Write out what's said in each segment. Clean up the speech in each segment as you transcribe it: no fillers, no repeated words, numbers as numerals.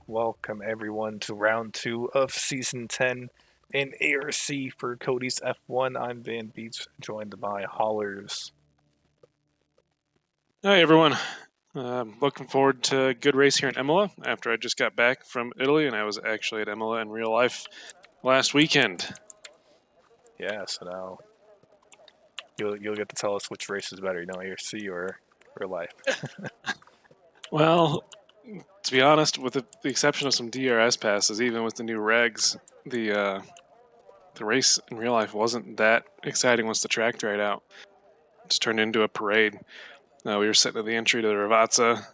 welcome everyone to round 2 of season 10 in ARC for Cody's F1. I'm Van Beats, joined by Hollers. Hi, everyone. Looking forward to a good race here in Imola after I just got back from Italy, and I was actually at Imola in real life last weekend. Yeah, so now you'll get to tell us which race is better, ARC or real life. Well, to be honest, with the exception of some DRS passes, even with the new regs, the race in real life wasn't that exciting once the track dried out. It just turned into a parade. We were sitting at the entry to the Ravazza.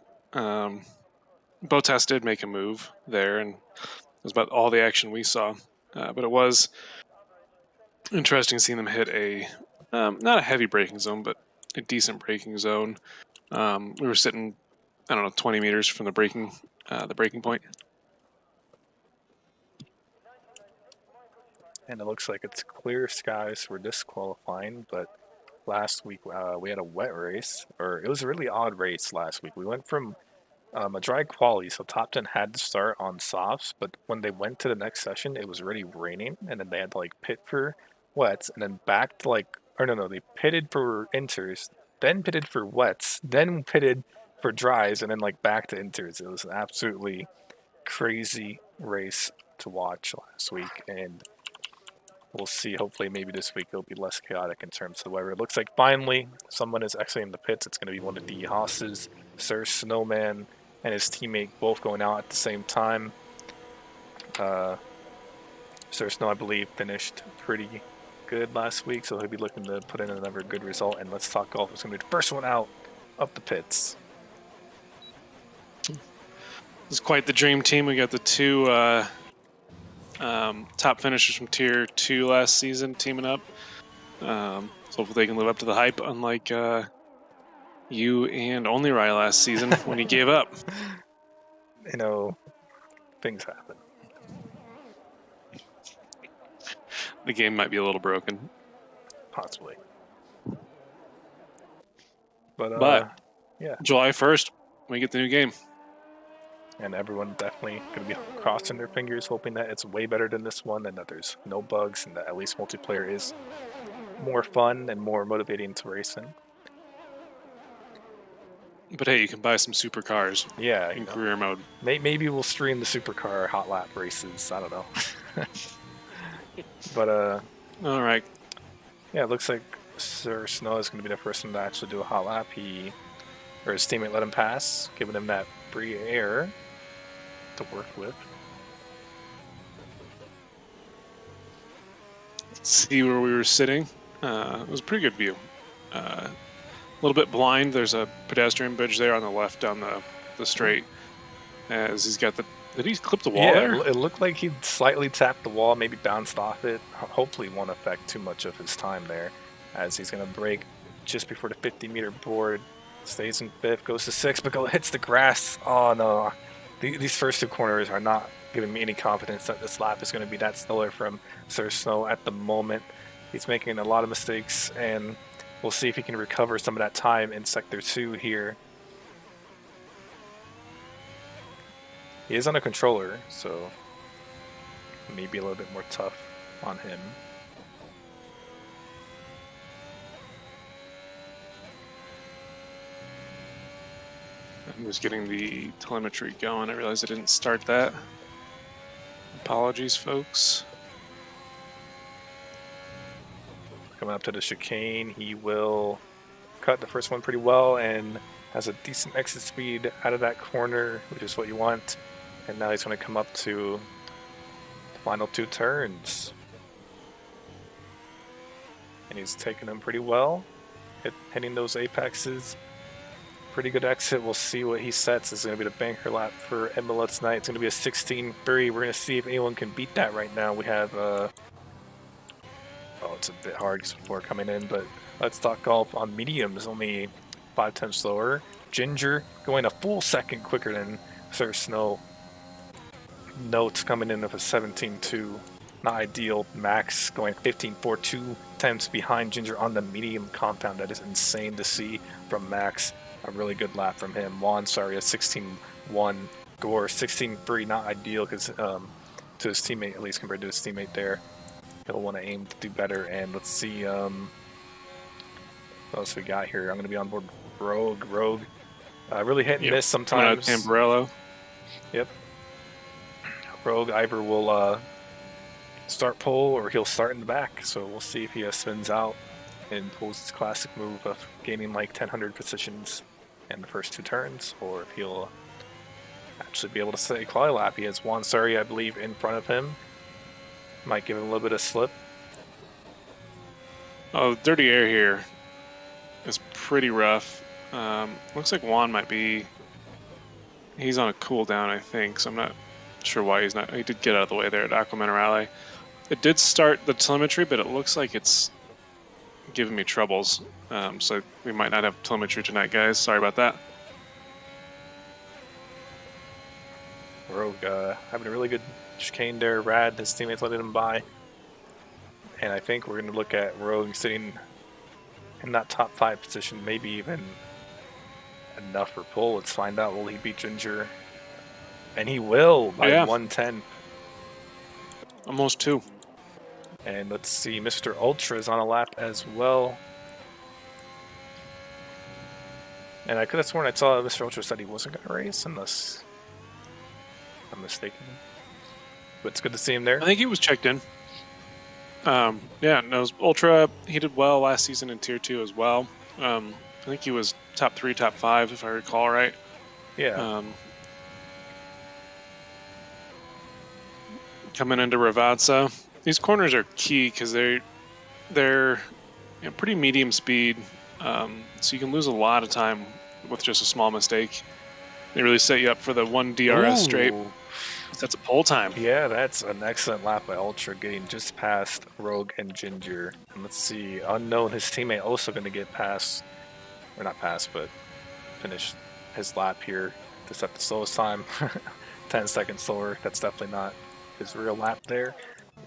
Bottas did make a move there, and it was about all the action we saw. But it was interesting seeing them hit a not a heavy braking zone, but a decent braking zone. We were sitting, 20 meters from the braking point. And it looks like it's clear skies for disqualifying, but last week we had a wet race, or it was a really odd race last week. We went from a dry quali, so top 10 had to start on softs, but when they went to the next session, it was already raining, and then they had to pit for wets, and then back to they pitted for inters, then pitted for wets, then pitted for dries, and then back to inters. It was an absolutely crazy race to watch last week, and we'll see. Hopefully, maybe this week it'll be less chaotic in terms of the weather. It looks like finally someone is exiting the pits. It's going to be one of the Haas's, Sir Snowman, and his teammate both going out at the same time. Sir Snow, I believe, finished pretty good last week, so he'll be looking to put in another good result. And let's talk golf. It's going to be the first one out of the pits. It's quite the dream team. We got the two top finishers from Tier 2 last season teaming up. So hopefully they can live up to the hype, unlike you and Only Rye last season when you gave up. Things happen. The game might be a little broken. Possibly. But yeah. July 1st, we get the new game. And everyone definitely going to be crossing their fingers, hoping that it's way better than this one and that there's no bugs and that at least multiplayer is more fun and more motivating to race in. But hey, you can buy some supercars. Yeah, in career mode. Maybe we'll stream the supercar hot lap races. I don't know. But all right. Yeah, it looks like Sir Snow is going to be the first one to actually do a hot lap. His teammate let him pass, giving him that free air to work with. Let's see where we were sitting. It was a pretty good view. A little bit blind. There's a pedestrian bridge there on the left down the straight. As he's got did he clip the wall there? It looked like he slightly tapped the wall, maybe bounced off it. Hopefully it won't affect too much of his time there, as he's going to brake just before the 50-meter board. Stays in 5th, goes to 6th, but hits the grass. Oh no. These first two corners are not giving me any confidence that this lap is going to be that stellar from Sir Snow at the moment. He's making a lot of mistakes, and we'll see if he can recover some of that time in Sector 2 here. He is on a controller, so maybe a little bit more tough on him. I was getting the telemetry going. I realized I didn't start that. Apologies, folks. Coming up to the chicane, he will cut the first one pretty well and has a decent exit speed out of that corner, which is what you want. And now he's going to come up to the final 2 turns. And he's taking them pretty well, hitting those apexes. Pretty good exit. We'll see what he sets. It's going to be the banker lap for Imola tonight. It's going to be a 16-3. We're going to see if anyone can beat that right now. We have it's a bit hard before coming in, but let's talk golf on mediums. Only 5 times slower. Ginger going a full second quicker than Sir Snow. Notes coming in of a 17-2. Not ideal. Max going 15-4, 2 tenths behind Ginger on the medium compound. That is insane to see from Max. A really good lap from him. Juan, sorry, a 16-1 Gore 16-3, not ideal because to his teammate, at least compared to his teammate there. He'll want to aim to do better. And let's see what else we got here. I'm going to be on board with Rogue. Rogue really hit and miss Coming out of sometimes. Tamburello. Yep. Rogue either will start pole or he'll start in the back. So we'll see if he spins out and pulls his classic move of gaining like 1,000 positions in the first 2 turns, or if he'll actually be able to stay quali lap. He has Juan Suri, I believe, in front of him. Might give him a little bit of slip. Oh, dirty air here is pretty rough. Looks like Juan might be... He's on a cooldown, I think, so I'm not sure why he's not... He did get out of the way there at Aqua Minerale. It did start the telemetry, but it looks like it's giving me troubles. So we might not have telemetry tonight, guys. Sorry about that. Rogue having a really good chicane there. Rad, his teammates letting him by. And I think we're going to look at Rogue sitting in that top 5 position, maybe even enough for pull. Let's find out. Will he beat Ginger? And he will by 110. Almost 2. And let's see, Mr. Ultra is on a lap as well. And I could have sworn I saw Mr. Ultra said he wasn't going to race, unless I'm mistaken. But it's good to see him there. I think he was checked in. Yeah, no, Ultra, he did well last season in Tier 2 as well. I think he was top 3, top 5, if I recall right. Yeah. Coming into Ravazza. These corners are key because they're pretty medium speed, so you can lose a lot of time with just a small mistake. They really set you up for the 1 DRS straight. That's a pole time. Yeah, that's an excellent lap by Ultra, getting just past Rogue and Ginger. And let's see, Unknown, his teammate, also going to get past, or not past, but finish his lap here to set the slowest time. 10 seconds slower. That's definitely not his real lap there.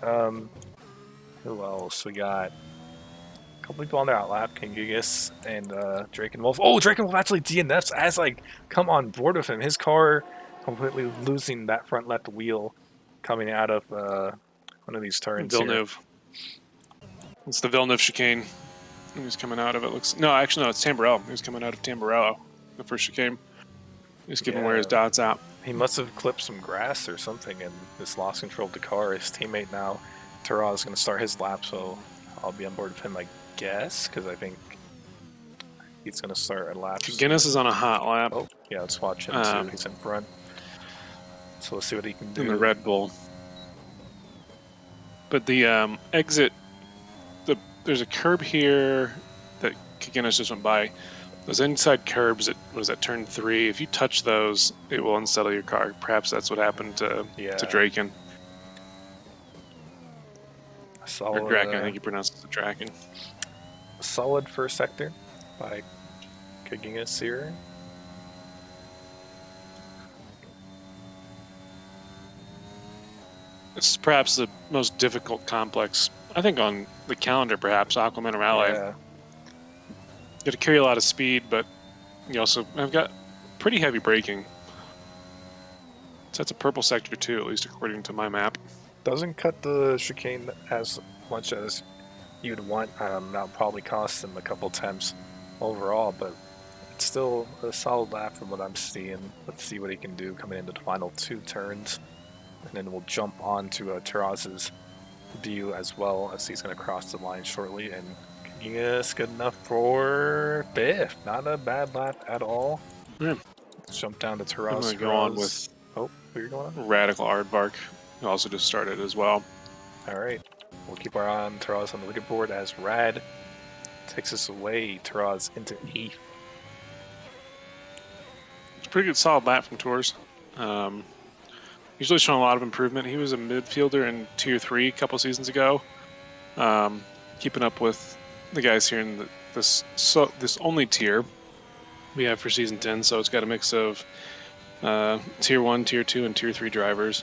Who else? We got a couple people on their outlap, King Gigas and Drake and Wolf. Oh, Drake and Wolf actually DNFs as like come on board with him. His car completely losing that front left wheel coming out of one of these turns. Villeneuve. Here. It's the Villeneuve chicane. He's coming out of it. It's Tamburello. He's coming out of Tamburello, the first chicane. He's giving where his dot's at. He must have clipped some grass or something and just lost control of the car. His teammate now, Taraz, is going to start his lap, so I'll be on board with him, I guess, because I think he's going to start a lap. Guinness is on a hot lap. Oh, yeah, let's watch him too. He's in front. So let's see what he can do. In the Red Bull. But the exit, there's a curb here that Guinness just went by. Those inside curbs at, turn 3, if you touch those, it will unsettle your car. Perhaps that's what happened to Draken. Solid, or Draken, I think you pronounce it Draken. Solid first sector by Kagingas here. This is perhaps the most difficult complex, I think, on the calendar, perhaps, Aqua Minerale. Yeah. You got to carry a lot of speed, but you also have got pretty heavy braking. So that's a purple sector too, at least according to my map. Doesn't cut the chicane as much as you'd want. That'll probably cost him a couple attempts overall, but it's still a solid lap from what I'm seeing. Let's see what he can do coming into the final 2 turns. And then we'll jump on to Taraz's view as well, as he's going to cross the line shortly. And yes, good enough for 5th. Not a bad lap at all. Yeah. Let's jump down to Taraz. I'm going to go on with who you're going on? Radical Aardvark. Who also just started as well. All right. We'll keep our eye on Taraz on the leaderboard as Rad takes us away. Taraz into 8th. It's a pretty good solid lap from Tours. Usually showing a lot of improvement. He was a midfielder in Tier 3 a couple seasons ago. Keeping up with the guys here in this only tier we have for Season 10. So it's got a mix of Tier 1, Tier 2, and Tier 3 drivers.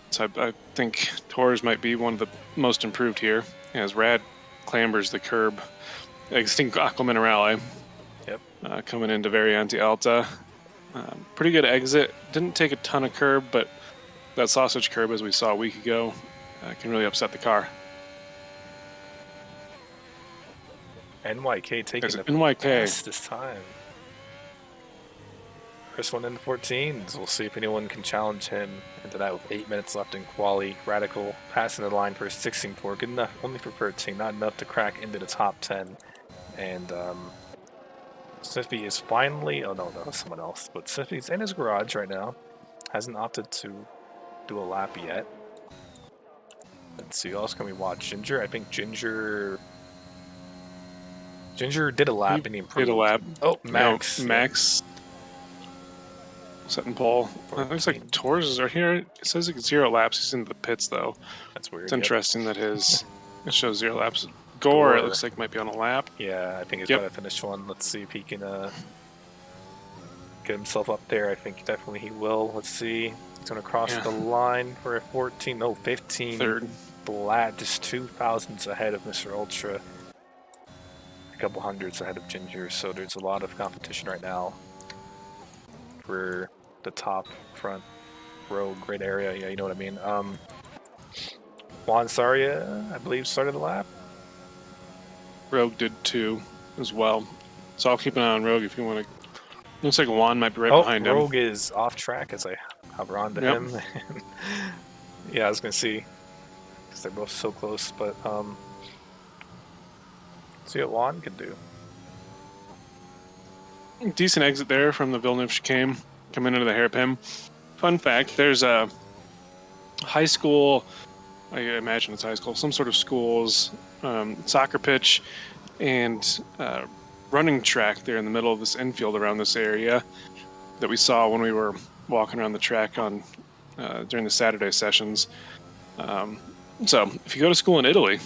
So I think Tours might be one of the most improved here. As Rad clambers the curb. I think Aqua Minerale. Yep. Coming into Variante Alta. Pretty good exit. Didn't take a ton of curb, but that sausage curb, as we saw a week ago, can really upset the car. NYK taking the NYK. pass this time. First one in the 14s. We'll see if anyone can challenge him into that with 8 minutes left in quali. Radical passing the line for a 16.4. Good enough only for 13. Not enough to crack into the top 10. And Sniffy is finally... Oh, no, that's someone else. But Sniffy's in his garage right now. Hasn't opted to do a lap yet. Let's see, who else can we watch? Ginger? I think Ginger did a lap and he improved. Did a lap. Oh, Max. No, Max. Setting pole. It looks like Torres is right here. It says it's 0 laps. He's in the pits, though. That's weird. It's interesting that it shows 0 laps. Gore, it looks like, might be on a lap. Yeah, I think he's got to finish one. Let's see if he can get himself up there. I think definitely he will. Let's see. He's going to cross the line for a 14. No, 15. Third. Flat, just 2 thousandths ahead of Mr. Ultra. A couple hundreds ahead of Ginger. So there's a lot of competition right now for the top front row grid area. Yeah, you know what I mean. Juan Saria, I believe, started the lap. Rogue did too, as well. So I'll keep an eye on Rogue if you want to. Looks like Juan might be right behind him. Rogue is off track as I hover onto him. Yeah, I was gonna see because they're both so close, but see what Juan can do. Decent exit there from the Villeneuve chicane, coming into the hairpin. Fun fact: there's a high school. I imagine it's high school, some sort of school's soccer pitch and running track there in the middle of this infield around this area that we saw when we were walking around the track on during the Saturday sessions. So if you go to school in Italy,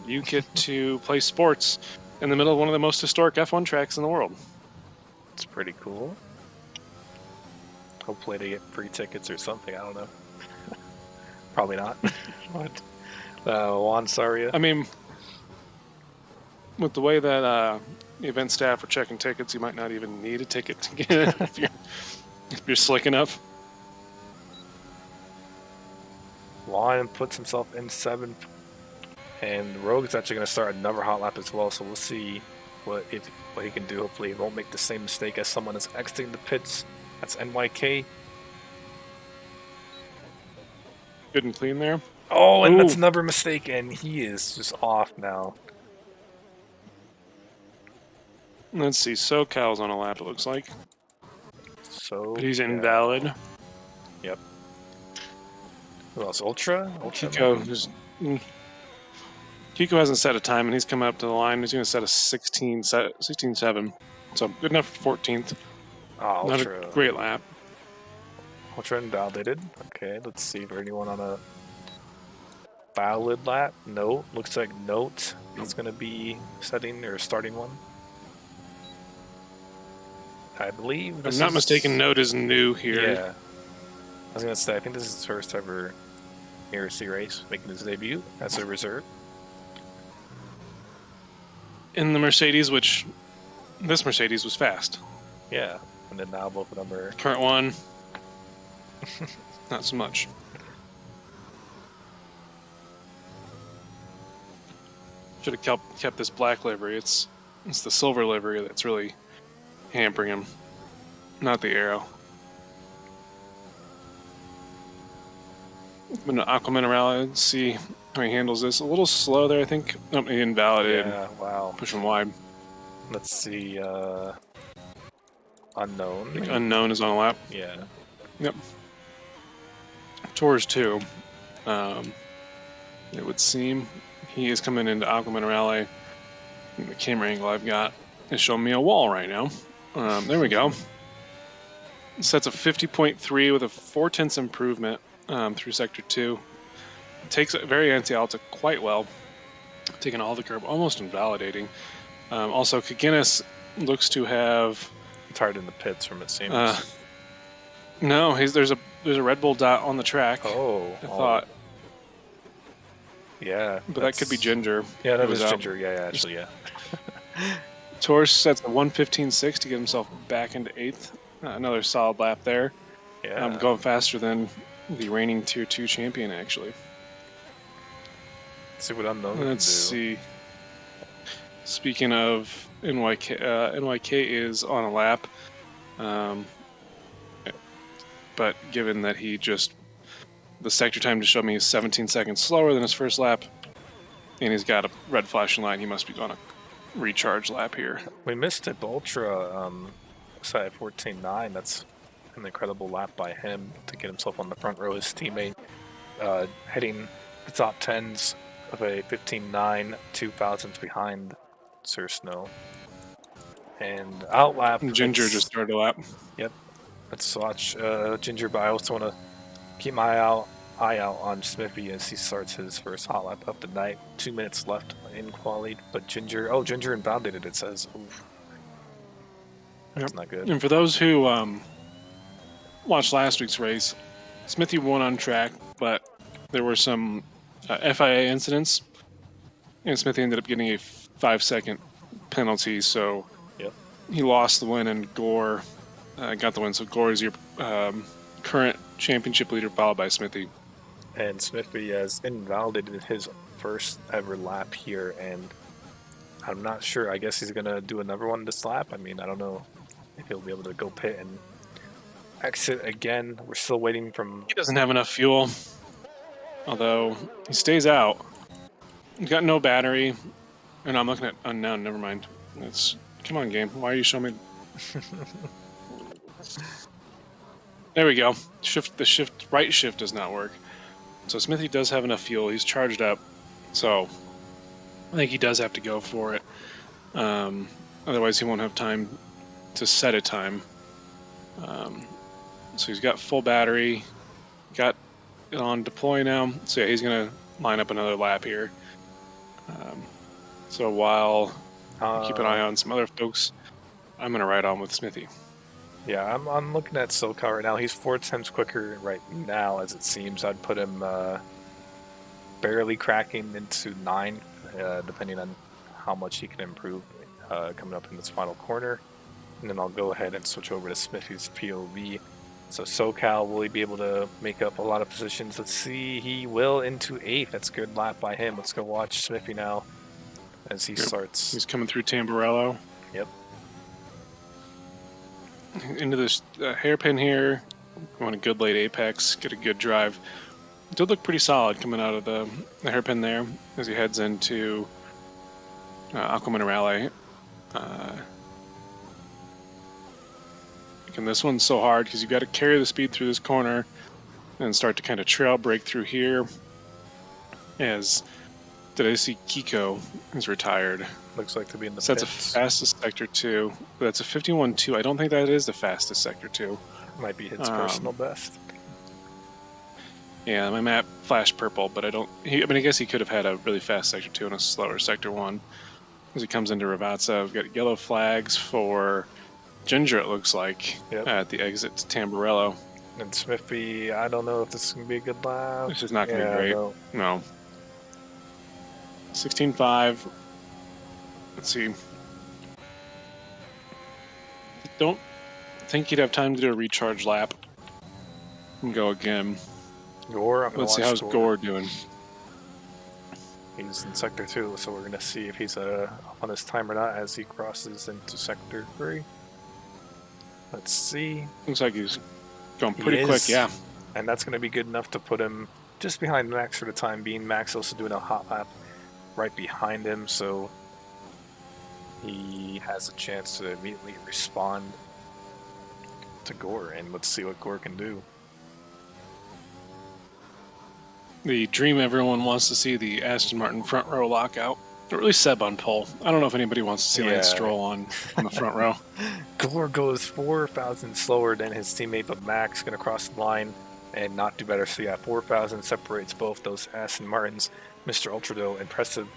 you get to play sports in the middle of one of the most historic F1 tracks in the world. It's pretty cool. Hopefully they get free tickets or something. I don't know. Probably not. But Juan Saria. I mean, with the way that the event staff are checking tickets, you might not even need a ticket to get in if you're slick enough. Juan puts himself in 7th, and Rogue's actually going to start another hot lap as well. So we'll see what he can do. Hopefully, he won't make the same mistake as someone that's exiting the pits. That's NYK. Good and clean there. Oh, and that's another mistake, and he is just off now. Let's see. SoCal's on a lap, it looks like. So but he's invalid. Yep. Who else? Ultra? Kiko hasn't set a time, and he's coming up to the line. He's going to set a 16.7. So good enough for 14th. Oh, not a great lap. Ultra invalidated. Okay, let's see if there's anyone on a valid lap. No, looks like Note is going to be setting or starting one. I believe. If I'm not mistaken, Note is new here. Yeah. I was going to say, I think this is his first ever ARC race, making his debut as a reserve. In the Mercedes, which this Mercedes was fast. Yeah, and then now both of them are... Current one, not so much. Should have kept this black livery. It's the silver livery that's really hampering him, not the arrow. I'm going to Aqua Minerale and see how he handles this. A little slow there, I think. Oh, he invalidated. Yeah, wow. Push him wide. Let's see. Unknown. I think Unknown is on a lap. Yeah. Yep. Tours 2. It would seem he is coming into Aqua Minerale. The camera angle I've got is showing me a wall right now. There we go. Sets a 50.3 with a 4/10 improvement through Sector 2. Takes it very anti-alta quite well. Taking all the curb, almost invalidating. Also, Kaginis looks to have... It's hard in the pits from it seems. No, there's a Red Bull dot on the track. Oh. I thought. Yeah. But that could be Ginger. Yeah, that is Ginger. Yeah, actually, yeah. Torres sets a 1:15.6 to get himself back into 8th. Another solid lap there. Yeah. Going faster than the reigning Tier 2 champion, actually. See what Unknown can Let's do. see. Speaking of NYK, NYK is on a lap. But given that the sector time just showed me is 17 seconds slower than his first lap, and he's got a red flashing light, he must be on a recharge lap here. We missed it. Ultra sat at 14.9. That's an incredible lap by him to get himself on the front row. His teammate hitting the top 10s of a 15.9, 2 thousandths behind Sir Snow. And outlap. Ginger just started a lap. Yep. Let's watch Ginger, but I also want to keep my eye out on Smithy as he starts his first hot lap of the night. 2 minutes left in quali, but Ginger invalidated, it says. Oof. That's not good. And for those who watched last week's race, Smithy won on track, but there were some FIA incidents, and Smithy ended up getting a 5-second penalty, so he lost the win, and Gore got the win. So Gore is your current championship leader, followed by Smithy. And Smithy has invalidated his first ever lap here, and I'm not sure. I guess he's going to do another one this lap. I mean, I don't know if he'll be able to go pit and exit again. We're still waiting from... He doesn't have enough fuel, although he stays out. He's got no battery. And I'm looking at unknown, never mind. Come on, game. Why are you showing me? There we go. The right shift does not work. So Smithy does have enough fuel. He's charged up. So I think he does have to go for it. Otherwise, he won't have time to set a time. So he's got full battery. Got it on deploy now. So yeah, he's going to line up another lap here. So while I keep an eye on some other folks, I'm going to ride on with Smithy. Yeah, I'm looking at SoCal right now. He's 4 times quicker right now, as it seems. I'd put him barely cracking into 9, depending on how much he can improve coming up in this final corner. And then I'll go ahead and switch over to Smithy's POV. So SoCal, will he be able to make up a lot of positions? Let's see. He will into 8th. That's a good lap by him. Let's go watch Smithy now as he starts. He's coming through Tamburello. Yep. Into this hairpin here. Going a good late apex. Get a good drive. It did look pretty solid coming out of the hairpin there as he heads into Aqua Minerale. And this one's so hard because you've got to carry the speed through this corner and start to kind of trail break through here. As did I see Kiko is retired? Looks like to be in the pits. That's the fastest sector 2. But that's a 51.2. I don't think that is the fastest sector 2. Might be his personal best. Yeah, my map flashed purple, but I guess he could have had a really fast sector 2 and a slower sector 1. As he comes into Ravazza, we've got yellow flags for Ginger, it looks like, at the exit to Tamburello. And Smithy, I don't know if this is going to be a good lap. This is not going to be great. No. 16.5. Let's see. Don't think he'd have time to do a recharge lap. And go again. Gore, let's see how's Gore doing. He's in Sector 2, so we're going to see if he's on his time or not as he crosses into Sector 3. Let's see. Looks like he's going pretty quick, yeah. And that's going to be good enough to put him just behind Max for the time being. Max also doing a hot lap right behind him, so he has a chance to immediately respond to Gore, and let's see what Gore can do. The dream everyone wants to see, the Aston Martin front row lockout. Or at least Seb on pole. I don't know if anybody wants to see Lance Stroll on the front row. Gore goes 4,000 slower than his teammate, but Max going to cross the line and not do better. So yeah, 4,000 separates both those Aston Martins. Mr. Ultra, though, impressive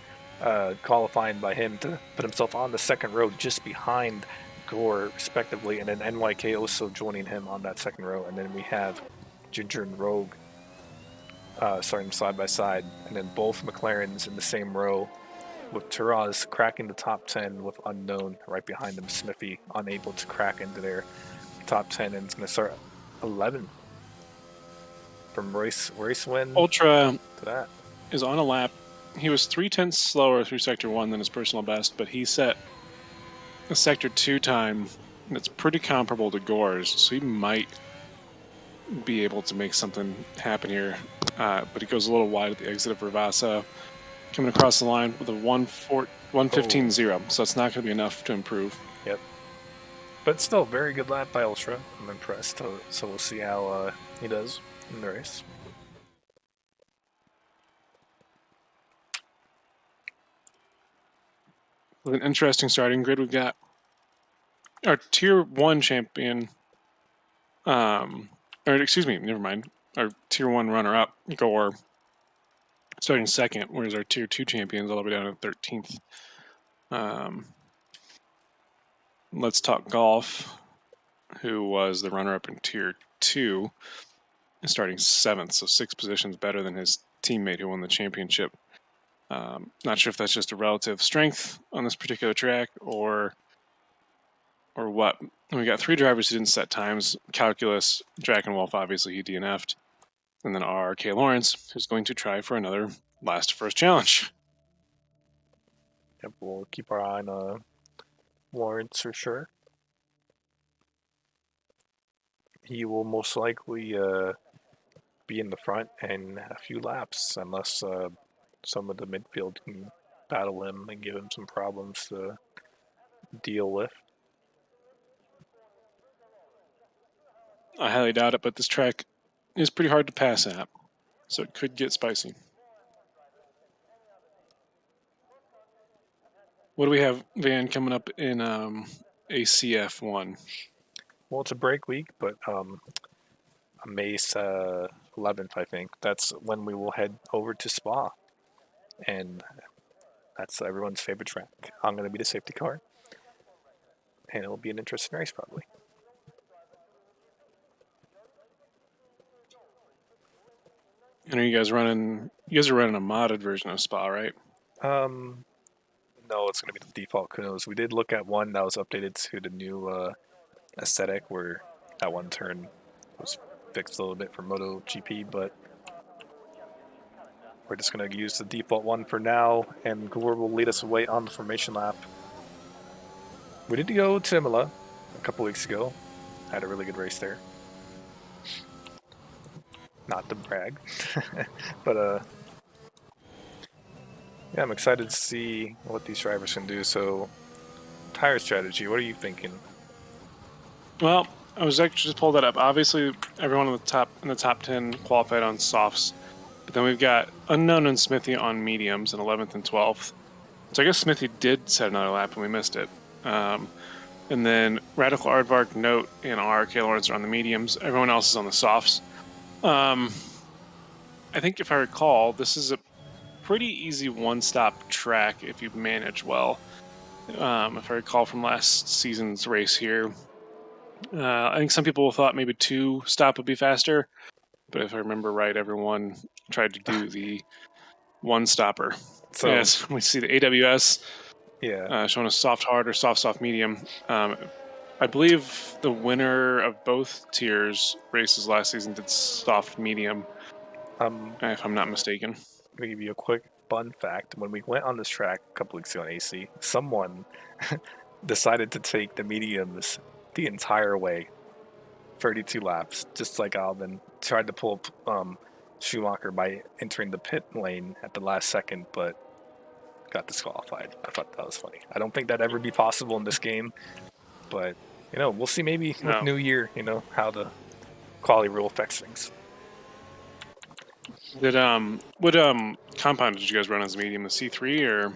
qualifying by him to put himself on the second row just behind Gore, respectively. And then NYK also joining him on that second row. And then we have Ginger and Rogue starting side by side. And then both McLarens in the same row, with Taraz cracking the top 10 with Unknown right behind him. Smithy unable to crack into there. top 10, and it's going to start 11 from race win Ultra to that. is on a lap. He was 0.3 slower through Sector 1 than his personal best, but he set a Sector 2 time that's pretty comparable to Gore's, so he might be able to make something happen here. But he goes a little wide at the exit of Rivasa, coming across the line with a 1:15.0, so it's not going to be enough to improve. Yep. But still, very good lap by Ultra. I'm impressed. So we'll see how he does in the race. With an interesting starting grid, we've got our Tier 1 champion, or excuse me, never mind, our Tier 1 runner-up, Gore, starting second, whereas our Tier 2 champions all the way down to 13th. Let's Talk Golf, who was the runner-up in Tier 2, is starting 7th, so 6 positions better than his teammate who won the championship. Not sure if that's just a relative strength on this particular track or what. And we got 3 drivers who didn't set times. Calculus, Drakenwolf, obviously he DNF'd. And then R.K. Lawrence, who's going to try for another last first challenge. Yep, we'll keep our eye on Lawrence for sure. He will most likely be in the front and a few laps, unless some of the midfield can battle him and give him some problems to deal with. I highly doubt it, but this track is pretty hard to pass at, so it could get spicy. What do we have, Van, coming up in ACF1? Well, it's a break week, but May 11th, I think. That's when we will head over to Spa, and that's everyone's favorite track. I'm going to be the safety car, and it'll be an interesting race probably. And are you guys running? You guys are running a modded version of Spa, right? No, it's going to be the default Kunos. We did look at one that was updated to the new aesthetic, where that one turn was fixed a little bit for MotoGP, but we're just going to use the default one for now, and Gore will lead us away on the formation lap. We did go to Imola a couple weeks ago. Had a really good race there. Not to brag, but yeah, I'm excited to see what these drivers can do. So, tire strategy, what are you thinking? Well, I was actually just pulled that up. Obviously, everyone in the top 10 qualified on softs, but then we've got Unknown and Smithy on mediums in 11th and 12th. So I guess Smithy did set another lap and we missed it. And then Radical Aardvark, Note, and R.K. Lawrence are on the mediums. Everyone else is on the softs. I think if I recall, this is a pretty easy one-stop track if you manage well. If I recall from last season's race here, I think some people thought maybe 2-stop would be faster, but if I remember right, everyone tried to do the one-stopper. So, yes, we see the AWS showing a soft hard or soft medium. I believe the winner of both tiers races last season did soft medium, if I'm not mistaken. I'm going to give you a quick fun fact. When we went on this track a couple weeks ago on AC, someone decided to take the mediums the entire way, 32 laps, just like Albin. Tried to pull Schumacher by entering the pit lane at the last second, but got disqualified. I thought that was funny. I don't think that'd ever be possible in this game, but we'll see maybe with New Year, how the quality rule affects things. What compound did you guys run as a medium? The C3 or?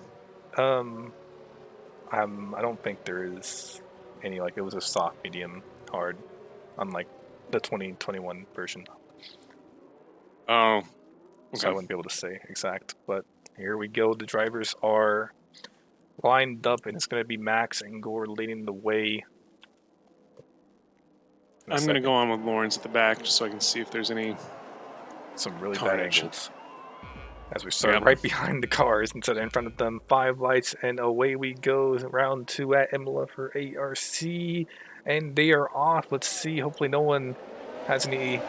I don't think there is any, it was a soft medium hard, unlike the 2021 version. Oh, okay. So I wouldn't be able to say exact, but here we go. The drivers are lined up, and it's going to be Max and Gore leading the way. I'm going to go on with Lawrence at the back just so I can see if there's some really bad angles. As we start right behind the cars instead of in front of them. 5 lights, and away we go. Round 2 at Imola for ARC. and they are off. Let's see. Hopefully no one has any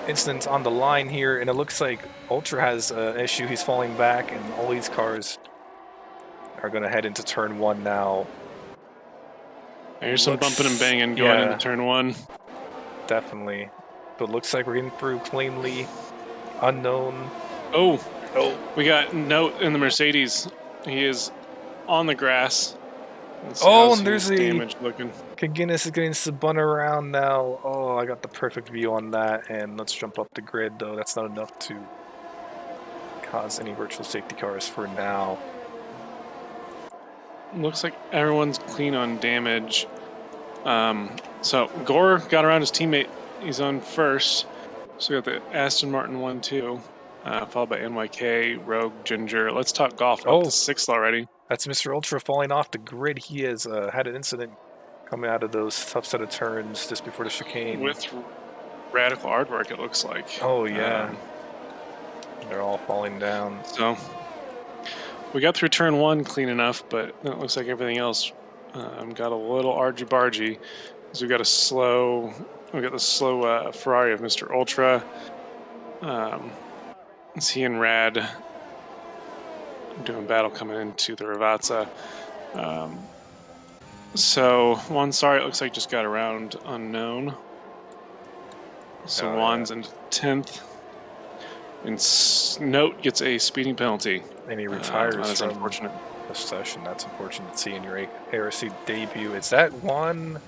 incidents on the line here, and it looks like Ultra has an issue. He's falling back, and all these cars are going to head into turn 1 now. There's some bumping and banging going into turn 1. Definitely. But it looks like we're getting through cleanly. Unknown. Oh, we got Note in the Mercedes. He is on the grass. And there's a damage looking. Guinness is getting spun around now. Oh, I got the perfect view on that. And let's jump up the grid, though. That's not enough to cause any virtual safety cars for now. Looks like everyone's clean on damage. So Gore got around his teammate. He's on first. So we got the Aston Martin 1-2, followed by NYK, Rogue, Ginger. Let's talk golf. Up to 6th already. That's Mr. Ultra falling off the grid. He has had an incident coming out of those tough set of turns just before the chicane. With radical artwork, it looks like. Oh, yeah. They're all falling down. So we got through turn 1 clean enough, but then it looks like everything else got a little argy-bargy. So we got the slow Ferrari of Mr. Ultra. It's he and Rad doing battle coming into the Ravazza. So Sorry, it looks like just got around unknown. So Juan's in 10th. And Note gets a speeding penalty. And he retires that's from unfortunate. The session. That's unfortunate to see in your ARC debut. Is that Juan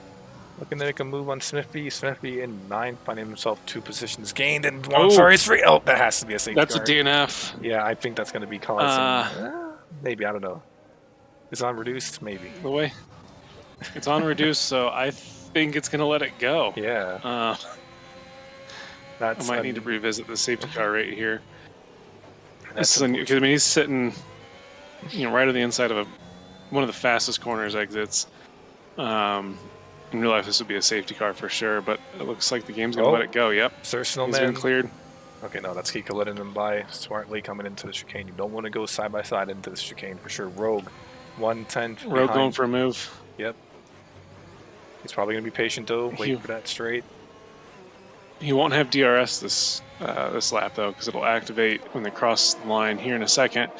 looking to make a move on Smithy? Smithy in 9th, finding himself 2 positions gained. And Sorry, it's free. Oh, that has to be a safety That's car. a DNF. Yeah, I think that's going to be causing... maybe, I don't know. Is it on reduced? Maybe. The way it's on reduced, so I think it's going to let it go. Yeah. I might need to revisit the safety car right here. Because I mean, he's sitting, right on the inside of one of the fastest corners exits. In real life, this would be a safety car for sure, but it looks like the game's going to let it go. Yep. He's been cleared. Okay, no, that's Kiko letting him by smartly coming into the chicane. You don't want to go side by side into the chicane for sure. Rogue, 110. Rogue going for a move. Yep. He's probably going to be patient though. Wait for that straight. He won't have DRS this lap though, because it'll activate when they cross the line here in a second.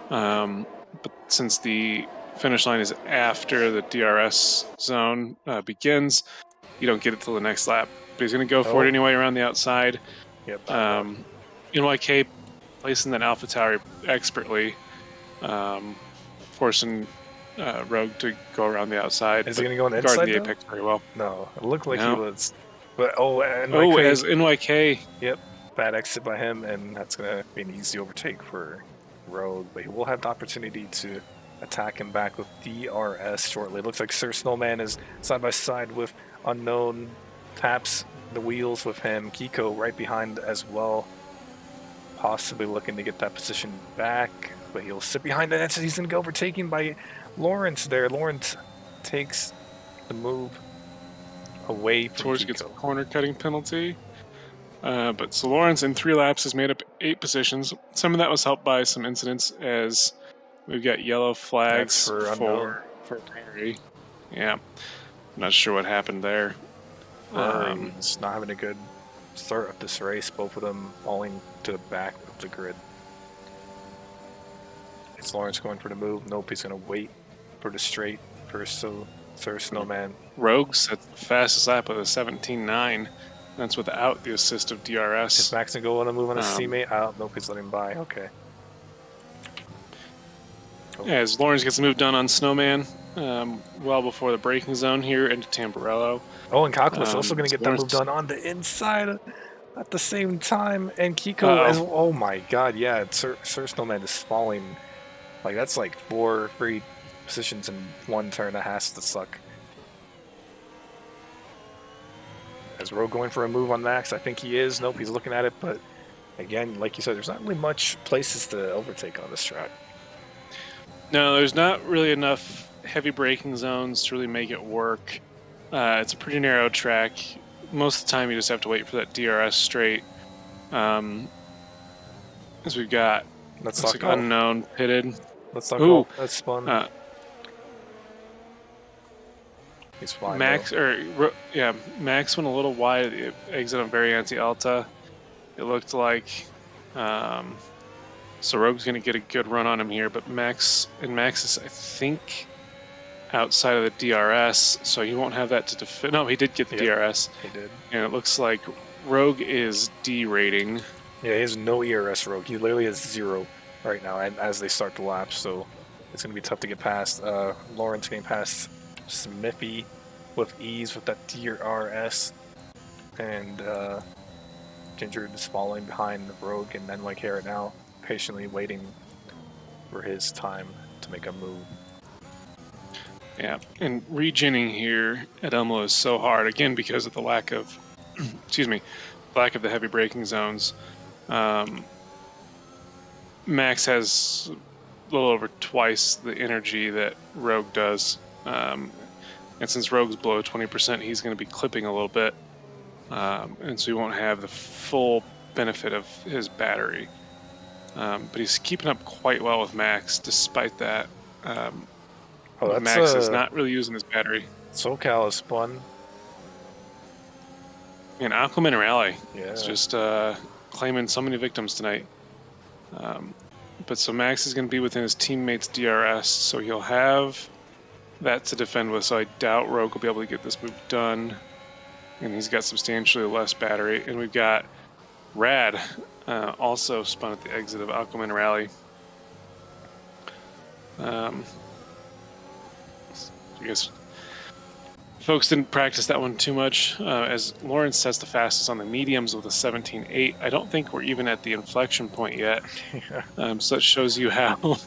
But since the finish line is after the DRS zone begins, you don't get it till the next lap. But he's going to go for it anyway around the outside. Yep. NYK placing that Alpha Tower expertly, forcing Rogue to go around the outside. Is he going to go on the inside? Guarding the apex very well. No, it looked like he was. But NYK. As NYK. Yep, bad exit by him, and that's going to be an easy overtake for Rogue. But he will have the opportunity to attack him back with DRS shortly. It looks like Sir Snowman is side by side with Unknown, taps the wheels with him. Kiko right behind as well, possibly looking to get that position back, but he'll sit behind that. He's going to go overtaken by Lawrence there. Lawrence takes the move away from Torres gets a corner cutting penalty. But so Lawrence in 3 laps has made up 8 positions. Some of that was helped by some incidents, as we've got yellow flags for Perry. Yeah, I'm not sure what happened there. He's not having a good start of this race. Both of them falling to the back of the grid. Is Lawrence going for the move? Nope, he's going to wait for the straight for Sir Snowman. Rogues at the fastest lap of a 17.9. That's without the assist of DRS. Is Max going to go on a move on his teammate? Nope, he's letting him by. Okay. Yeah, as Lawrence gets a move done on Snowman, well before the braking zone here into Tamburello. Oh, and Calculus also going to get that move done on the inside at the same time. And Kiko, oh my god, yeah, Sir Snowman is falling. Like, that's like 4 free positions in one turn. That has to suck. Is Rogue going for a move on Max? I think he is. Nope, he's looking at it, but again, like you said, there's not really much places to overtake on this track. No, there's not really enough heavy braking zones to really make it work. It's a pretty narrow track. Most of the time, you just have to wait for that DRS straight. As we've got Unknown pitted. Let's talk about that spun. He's fine though. Max, yeah, Max went a little wide at the exit on Varianti Alta. It looked like, so Rogue's going to get a good run on him here, but Max is, I think, outside of the DRS, so he won't have that to defend. No, he did get the DRS. He did. And it looks like Rogue is D rating. Yeah, he has no ERS, Rogue. He literally has 0 right now, and as they start the lap, so it's going to be tough to get past. Lawrence getting past Smithy with ease with that DRS, and Ginger just following behind Rogue and NYK right now, patiently waiting for his time to make a move. Yeah, and regenning here at Imola is so hard, again, because of the lack of, excuse me, lack of the heavy braking zones. Max has a little over twice the energy that Rogue does. And since Rogue's below 20%, he's going to be clipping a little bit. And so he won't have the full benefit of his battery. But he's keeping up quite well with Max, despite that. Max is not really using his battery. SoCal is fun. And Aqua Minerale Yeah. is just claiming so many victims tonight. But so Max is going to be within his teammates' DRS, so he'll have that to defend with. So I doubt Rogue will be able to get this move done. And he's got substantially less battery. And we've got Rad also spun at the exit of Aqua Minerale. I guess folks didn't practice that one too much, as Lawrence sets the fastest on the mediums with a 17.8. I don't think we're even at the inflection point yet. So it shows you how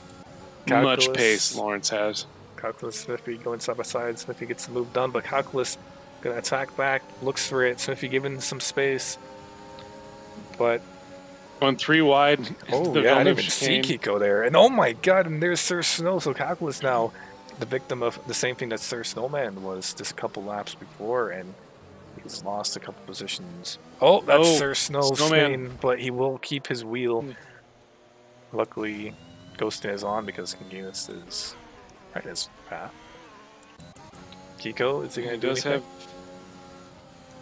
much pace Lawrence has. Calculus, Smithy going side by side. Smithy gets the move done, but Calculus gonna attack back, looks for it. Smithy giving some space, but going 3 wide. Oh yeah, I didn't even see Kiko there. And oh my god, and there's Sir Snow. So Calculus now the victim of the same thing that Sir Snowman was just a couple laps before, and he's lost a couple positions. Oh, that's Sir Snowman, but he will keep his wheel. Luckily, Ghostin is on because Congenus is right in his path. Kiko, is he going to do anything?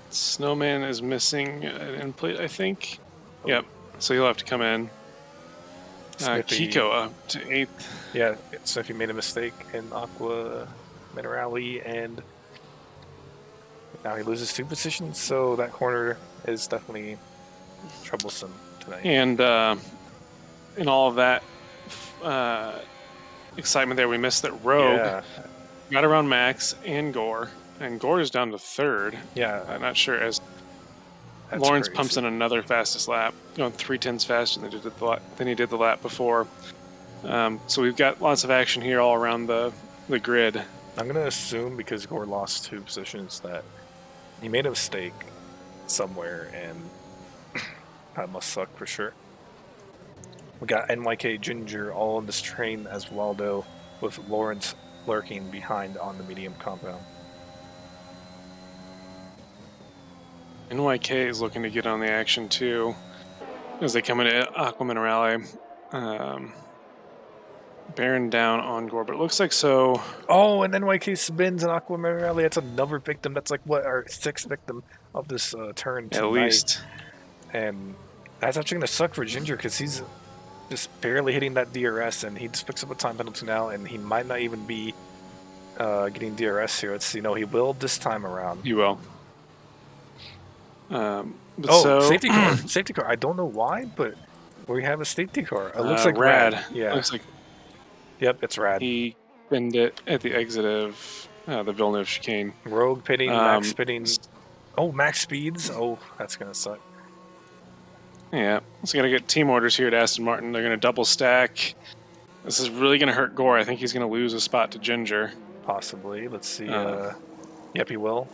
Snowman is missing an end plate, I think. Oh. Yep, so he'll have to come in. Kiko up to 8th. Yeah, Smithy made a mistake in Aqua Minerale, and now he loses 2 positions, so that corner is definitely troublesome tonight. And in all of that excitement there, we missed that Rogue got around Max and Gore, and Gore is down to 3rd. Yeah. I'm not sure, as Lawrence pumps in another fastest lap, going 3/10 faster than he did the lap before. So we've got lots of action here all around the grid. I'm going to assume, because Gore lost 2 positions, that he made a mistake somewhere, and that must suck for sure. We got NYK Ginger all on this train as well, though, with Lawrence lurking behind on the medium compound. NYK is looking to get on the action too as they come into Aqua Minerale. Bearing down on Gore, but it looks like so. Oh, and NYK spins in Aqua Minerale. That's another victim. That's like what, our 6th victim of this turn tonight. At least. And that's actually going to suck for Ginger, because he's just barely hitting that DRS, and he just picks up a time penalty now, and he might not even be getting DRS here. Let's see. No, he will this time around. He will. Safety car. Safety car. I don't know why, but we have a safety car. It looks like Rad. Yeah. Looks like. Yep, it's Rad. He pinned it at the exit of the Villeneuve chicane. Rogue pitting, Max pitting. Oh, Max speeds. Oh, that's gonna suck. Yeah, so gotta get team orders here at Aston Martin. They're gonna double stack. This is really gonna hurt Gore. I think he's gonna lose a spot to Ginger. Possibly. Let's see. Yep, he will.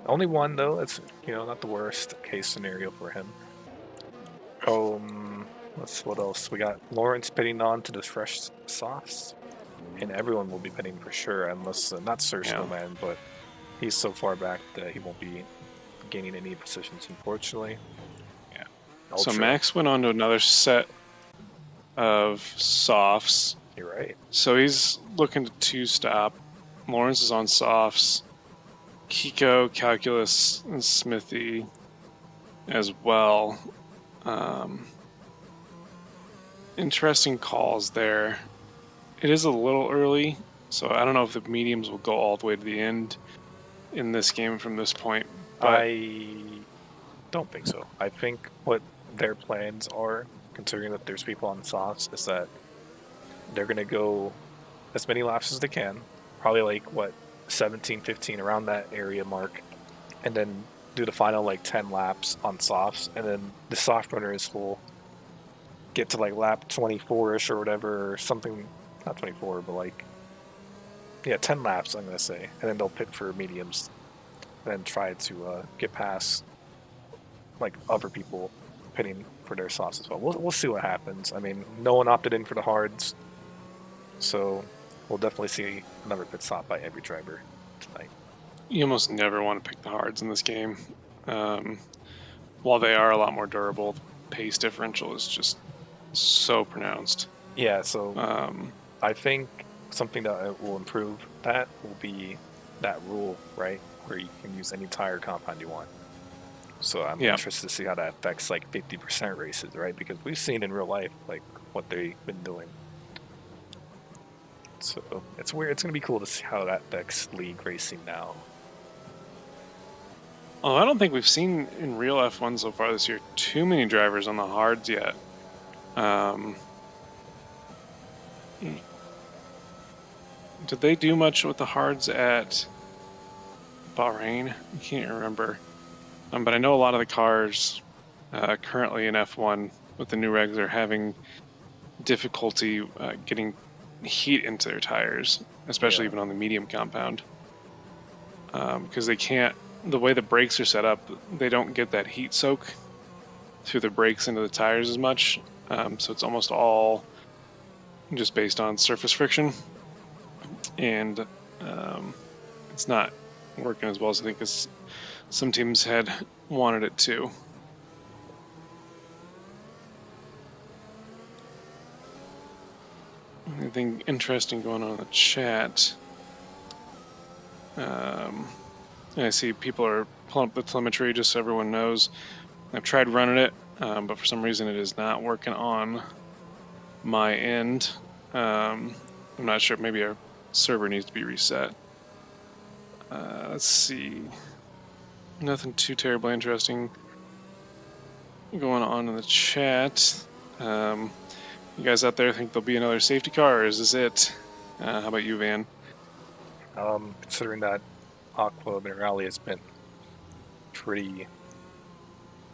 Only 1 though. It's not the worst case scenario for him. What else? We got Lawrence pitting on to the fresh sauce, and everyone will be pitting for sure, unless not Sir Snowman, but he's so far back that he won't be gaining any positions, unfortunately. Yeah. So Max went on to another set of softs. You're right. So he's looking to 2-stop. Lawrence is on softs. Kiko, Calculus, and Smithy as well. Interesting calls there. It is a little early, so I don't know if the mediums will go all the way to the end in this game from this point. But I don't think so. I think what their plans are, considering that there's people on softs, is that they're going to go as many laps as they can, probably like, what, 17, 15, around that area mark, and then do the final like 10 laps on softs, and then the soft runners will get to like lap 24ish or whatever, or something, not 24, but like, yeah, 10 laps, I'm going to say, and then they'll pit for mediums, and then try to get past like other people pitting for their softs as well. We'll see what happens. I mean, no one opted in for the hards, so we'll definitely see another pit stop by every driver tonight. you almost never want to pick the hards in this game. While they are a lot more durable, the pace differential is just so pronounced. Yeah, so I think something that will improve that will be that rule, right, where you can use any tire compound you want. So I'm interested to see how that affects like 50% races, right? Because we've seen in real life like what they've been doing. So it's weird. It's gonna be cool to see how that affects league racing now. Oh, I don't think we've seen in real F1 so far this year too many drivers on the hards yet. Did they do much with the hards at Bahrain? I can't remember. But I know a lot of the cars currently in F1 with the new regs are having difficulty getting heat into their tires, especially even on the medium compound. Because they can't, the way the brakes are set up, they don't get that heat soak through the brakes into the tires as much. So it's almost all just based on surface friction. And it's not working as well as I think as some teams had wanted it to. Anything interesting going on in the chat? I see people are pulling up the telemetry just so everyone knows. I've tried running it, but for some reason it is not working on my end. I'm not sure. Maybe our server needs to be reset. Let's see. Nothing too terribly interesting going on in the chat. You guys out there think there'll be another safety car, or is this it? How about you, Van? Considering that Aqua Minerale has been pretty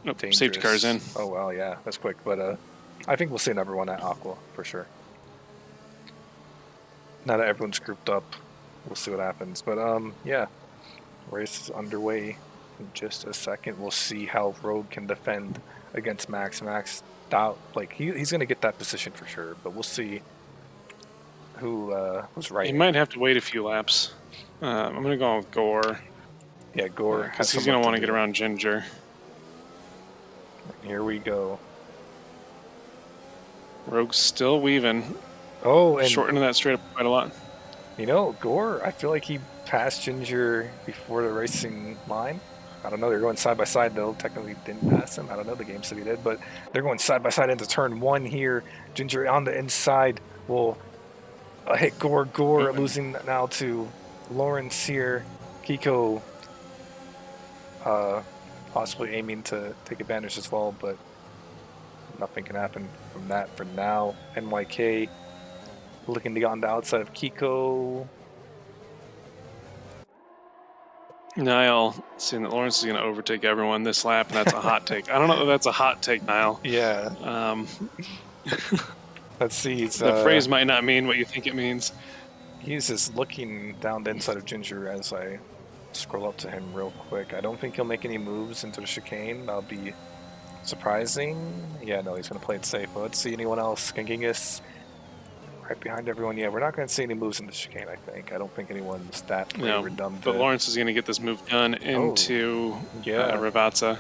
dangerous. Safety car's in. Oh, well, yeah, that's quick. But I think we'll see another one at Aqua, for sure. Now that everyone's grouped up, we'll see what happens. But, yeah, race is underway in just a second. We'll see how Rogue can defend against Max. Max, like, he's going to get that position for sure, but we'll see who's right. He might have to wait a few laps. I'm going to go with Gore. Yeah, Gore. Because he's going to want to get around Ginger. Here we go. Rogue's still weaving. Oh, and shortening that straight up quite a lot. You know, Gore, I feel like he passed Ginger before the racing line. I don't know. They're going side by side, though. Technically didn't pass him. I don't know. The game said he did, but they're going side by side into turn one here. Ginger on the inside will hit Gore. Gore losing now to Lawrence here. Kiko possibly aiming to take advantage as well, but nothing can happen from that for now. NYK looking to get on the outside of Kiko. Niall seeing that Lawrence is going to overtake everyone this lap, and that's a hot take. I don't know if that's a hot take, Niall. Yeah. Let's see. The phrase might not mean what you think it means. He's just looking down the inside of Ginger as I scroll up to him real quick. I don't think he'll make any moves into the chicane. That'll be surprising. Yeah, no, he's going to play it safe. But let's see anyone else. Kangingus right behind everyone. Yeah, we're not going to see any moves in the chicane, I think. I don't think anyone's that redundant. But Lawrence is going to get this move done into Ravazza.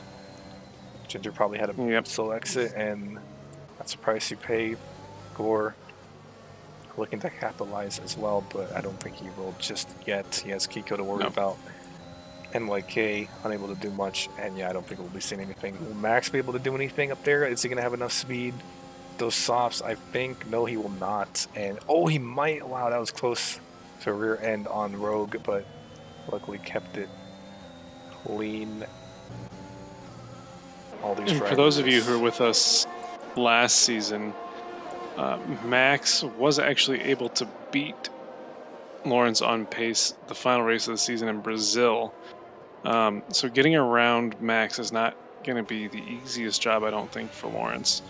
Ginger probably had a slow exit, and that's the price you pay. Gore looking to capitalize as well, but I don't think he will just yet. He has Kiko to worry about. NYK unable to do much, and yeah, I don't think we'll be seeing anything. Will Max be able to do anything up there? Is he gonna have enough speed? Those softs, I think, no, he will not. And oh, he might. Wow, that was close to rear end on Rogue, but luckily kept it clean. All these And for those of you who were drivers. with us last season, Max was actually able to beat Lawrence on pace the final race of the season in Brazil. So getting around Max is not going to be the easiest job, I don't think, for Lawrence.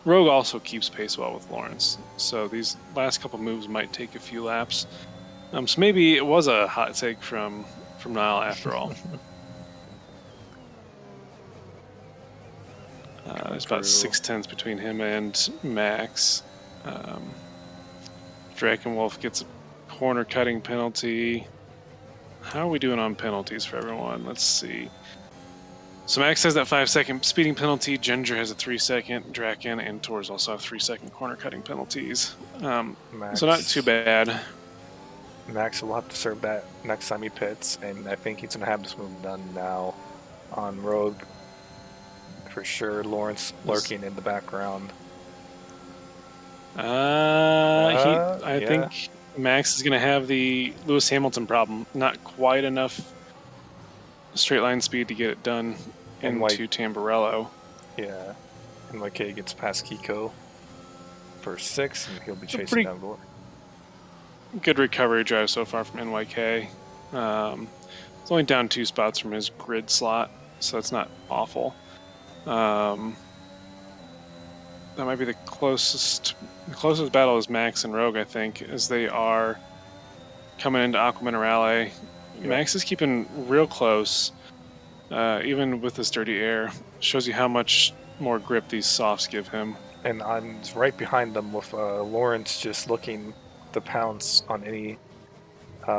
Rogue also keeps pace well with Lawrence, so these last couple moves might take a few laps. So maybe it was a hot take from Niall after all. Coming There's about through. 6/10 between him and Max. Drakenwolf gets a corner cutting penalty. How are we doing on penalties for everyone? Let's see. So Max has that 5-second speeding penalty. Ginger has a 3-second. Draken and Tors also have 3-second corner cutting penalties. So not too Max. bad. Max will have to serve that next time he pits, and I think he's gonna have this move done now on Rogue for sure. Lawrence lurking in the background. I Yeah, think Max is going to have the Lewis Hamilton problem. Not quite enough straight line speed to get it done and like into Tamburello. yeah, NYK gets past Kiko for 6, and he'll be It's a chasing pretty down Gore. good recovery drive so far from NYK. It's only down 2 spots from his grid slot, so that's not awful. That might be the closest. The closest battle is Max and Rogue, I think, as they are coming into Aqua Minerale. Yep. Max is keeping real close, even with this dirty air. Shows you how much more grip these softs give him. And I'm right behind them with Lawrence just looking to pounce on any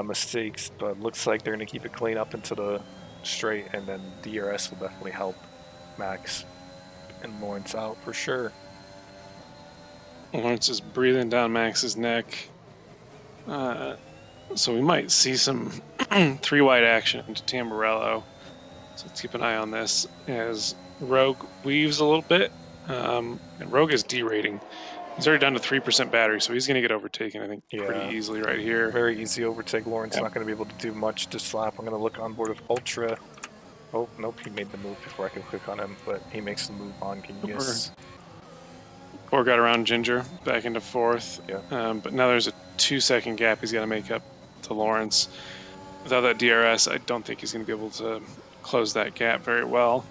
mistakes, but looks like they're going to keep it clean up into the straight, and then DRS will definitely help Max and Lawrence out for sure. Lawrence is breathing down Max's neck. So we might see some 3-wide action to Tamburello. So let's keep an eye on this as Rogue weaves a little bit. And Rogue is derating. He's already down to 3% battery, so he's going to get overtaken, I think, pretty Yeah, easily right here. very easy overtake. Lawrence Yep. not going to be able to do much this lap. I'm going to look on board with Ultra. Oh, nope, he made the move before I could click on him, but he makes the move on Genghis. Or got around Ginger back into 4th. Yeah. But now there's a 2-second gap he's got to make up to Lawrence. Without that DRS, I don't think he's going to be able to close that gap very well.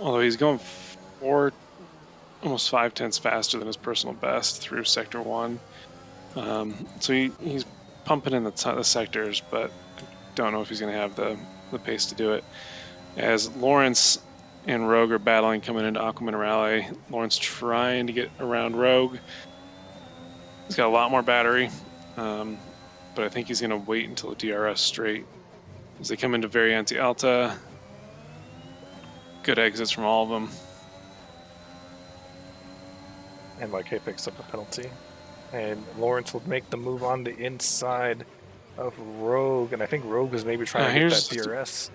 Although he's going almost 5/10 faster than his personal best through Sector 1. So he's pumping in the sectors, but I don't know if he's going to have the pace to do it. As Lawrence and Rogue are battling coming into Aqua Minerale, Lawrence trying to get around Rogue. He's got a lot more battery, but I think he's going to wait until the DRS straight. As they come into Variante Alta, good exits from all of them. NYK picks up the penalty. And Lawrence will make the move on the inside of Rogue, and I think Rogue is maybe trying to get that DRS.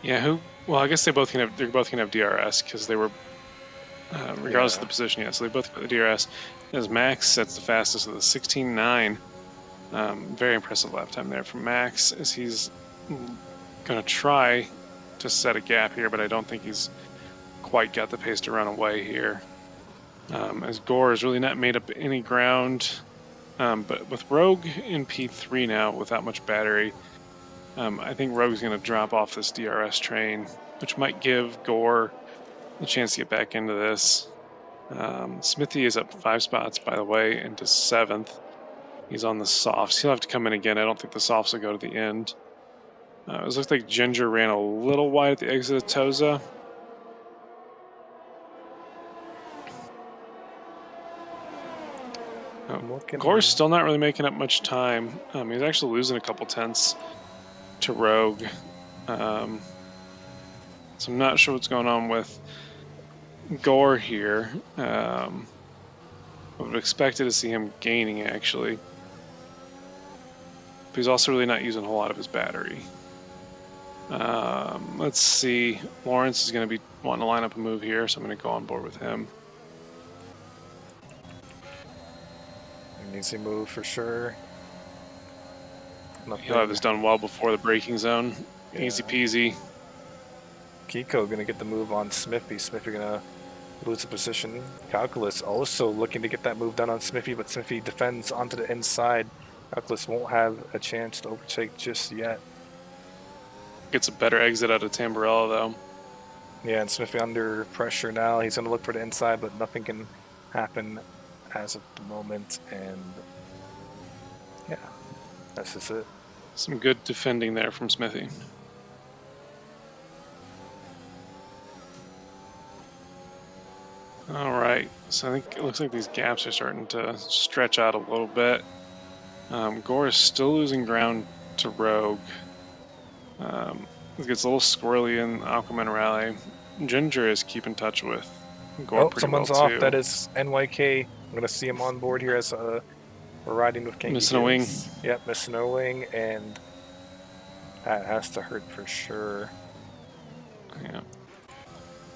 Yeah, well, I guess they're both gonna have DRS because they were, regardless of the position. Yeah, so they both got the DRS. As Max sets the fastest of the 16.9. Very impressive lap time there from Max, as he's gonna try to set a gap here, but I don't think he's quite got the pace to run away here. As Gore has really not made up any ground, but with Rogue in P3 now without much battery, I think Rogue's going to drop off this DRS train, which might give Gore a chance to get back into this. Smithy is up 5 spots, by the way, into 7th. He's on the softs. He'll have to come in again. I don't think the softs will go to the end. It looks like Ginger ran a little wide at the exit of Toza. Gore's still not really making up much time. He's actually losing a couple tenths to Rogue. So I'm not sure what's going on with Gore here. I would have expected to see him gaining, actually. but he's also really not using a whole lot of his battery. Let's see. Lawrence is going to be wanting to line up a move here, so I'm going to go on board with him. An easy move for sure. He'll have this done well before the braking zone. Yeah. Easy peasy. Kiko gonna get the move on Smithy. Smithy gonna lose the position. Calculus also looking to get that move done on Smithy, but Smithy defends onto the inside. Calculus won't have a chance to overtake just yet. Gets a better exit out of Tamburello though. Yeah, and Smithy under pressure now. He's gonna look for the inside, but nothing can happen as of the moment. And yeah, that's just it. Some good defending there from Smithy. All right, so I think it looks like these gaps are starting to stretch out a little bit. Gore is still losing ground to Rogue. It gets a little squirrely in Aquaman Rally. Ginger is keeping touch with Gore pretty someone's well off. too. That is NYK. I'm gonna see him on board here as we're riding with King. Missing a wing. Yep, missing a wing, and that has to hurt for sure. Yeah.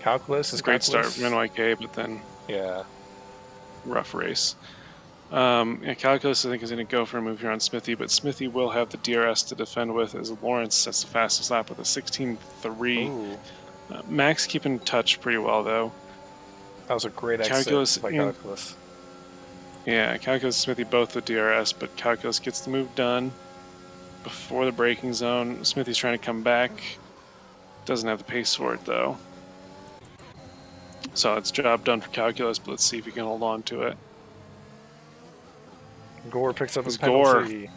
Calculus is great start from NYK, but then rough race. Yeah, Calculus I think is going to go for a move here on Smithy, but Smithy will have the DRS to defend with as Lawrence sets the fastest lap with a 16.3. Max keeping touch pretty well though. That was a great exit by Calculus. Yeah, Calculus and Smithy both with DRS, but Calculus gets the move done before the braking zone. Smithy's trying to come back. Doesn't have the pace for it though. So it's job done for Calculus, but let's see if he can hold on to it. Gore picks up his penalty.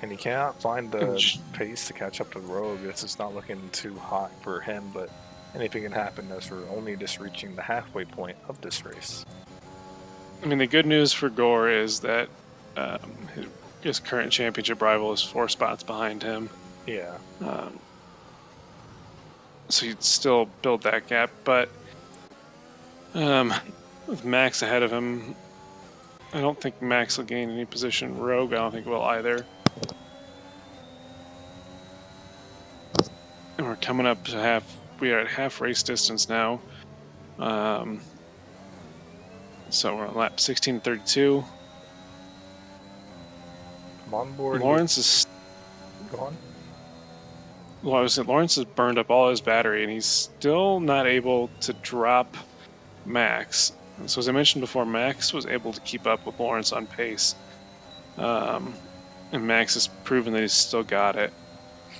And he cannot find the pace to catch up to Rogue. This is not looking too hot for him, but anything can happen as we're only just reaching the halfway point of this race. I mean, the good news for Gore is that his current championship rival is 4 spots behind him. Yeah. So you'd still build that gap, but with Max ahead of him, I don't think Max will gain any position. Rogue, I don't think will either. And we're coming up to we are at half race distance now. So we're on lap 16:32. I'm on board. Lawrence is... Go on. Well, I was saying Lawrence has burned up all his battery, and he's still not able to drop Max. So as I mentioned before, Max was able to keep up with Lawrence on pace. And Max has proven that he's still got it,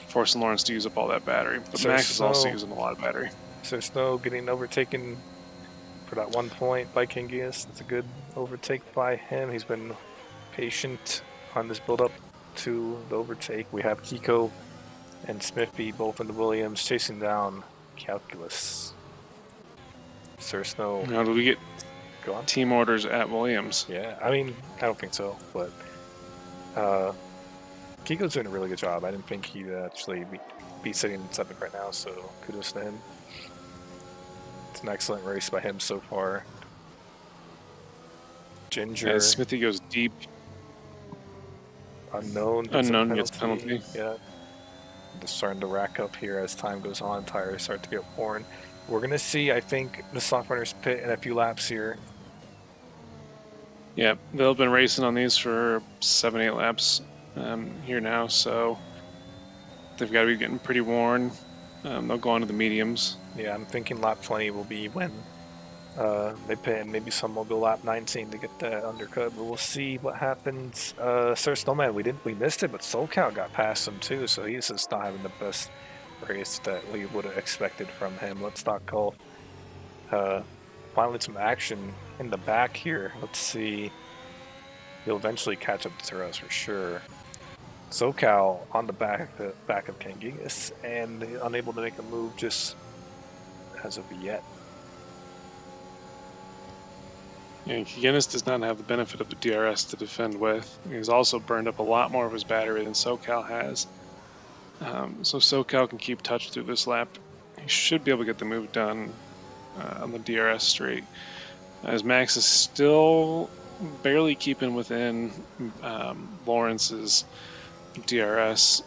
forcing Lawrence to use up all that battery. But Max is also using a lot of battery. So Snow getting overtaken for that 1 point by Kingius. It's a good overtake by him. He's been patient on this build-up to the overtake. We have Kiko and Smithy both in the Williams chasing down Calculus. Sir Snow. Now, do we get team orders at Williams? Yeah, I mean, I don't think so, but Kiko's doing a really good job. I didn't think he'd actually be sitting in 7th right now, so kudos to him. It's an excellent race by him so far. Ginger. As Smithy goes deep. Unknown gets penalty. Yeah. Just starting to rack up here as time goes on. Tires start to get worn. We're going to see, I think, the soft runners pit in a few laps here. Yeah, they'll have been racing on these for 7-8 laps here now, so they've got to be getting pretty worn. They'll go on to the mediums. Yeah, I'm thinking lap 20 will be when they pit, and maybe some will go lap 19 to get that undercut, but we'll see what happens. Sir Snowman, we missed it, but SoCal got past him too, so he's just not having the best race that we would have expected from him. Let's not call. Finally some action in the back here. Let's see. He'll eventually catch up to us for sure. SoCal on the back of Kangigas and unable to make a move just as of yet. Yeah, Guinness does not have the benefit of the DRS to defend with. He's also burned up a lot more of his battery than SoCal has. So SoCal can keep touch through this lap. He should be able to get the move done on the DRS straight. As Max is still barely keeping within Lawrence's DRS,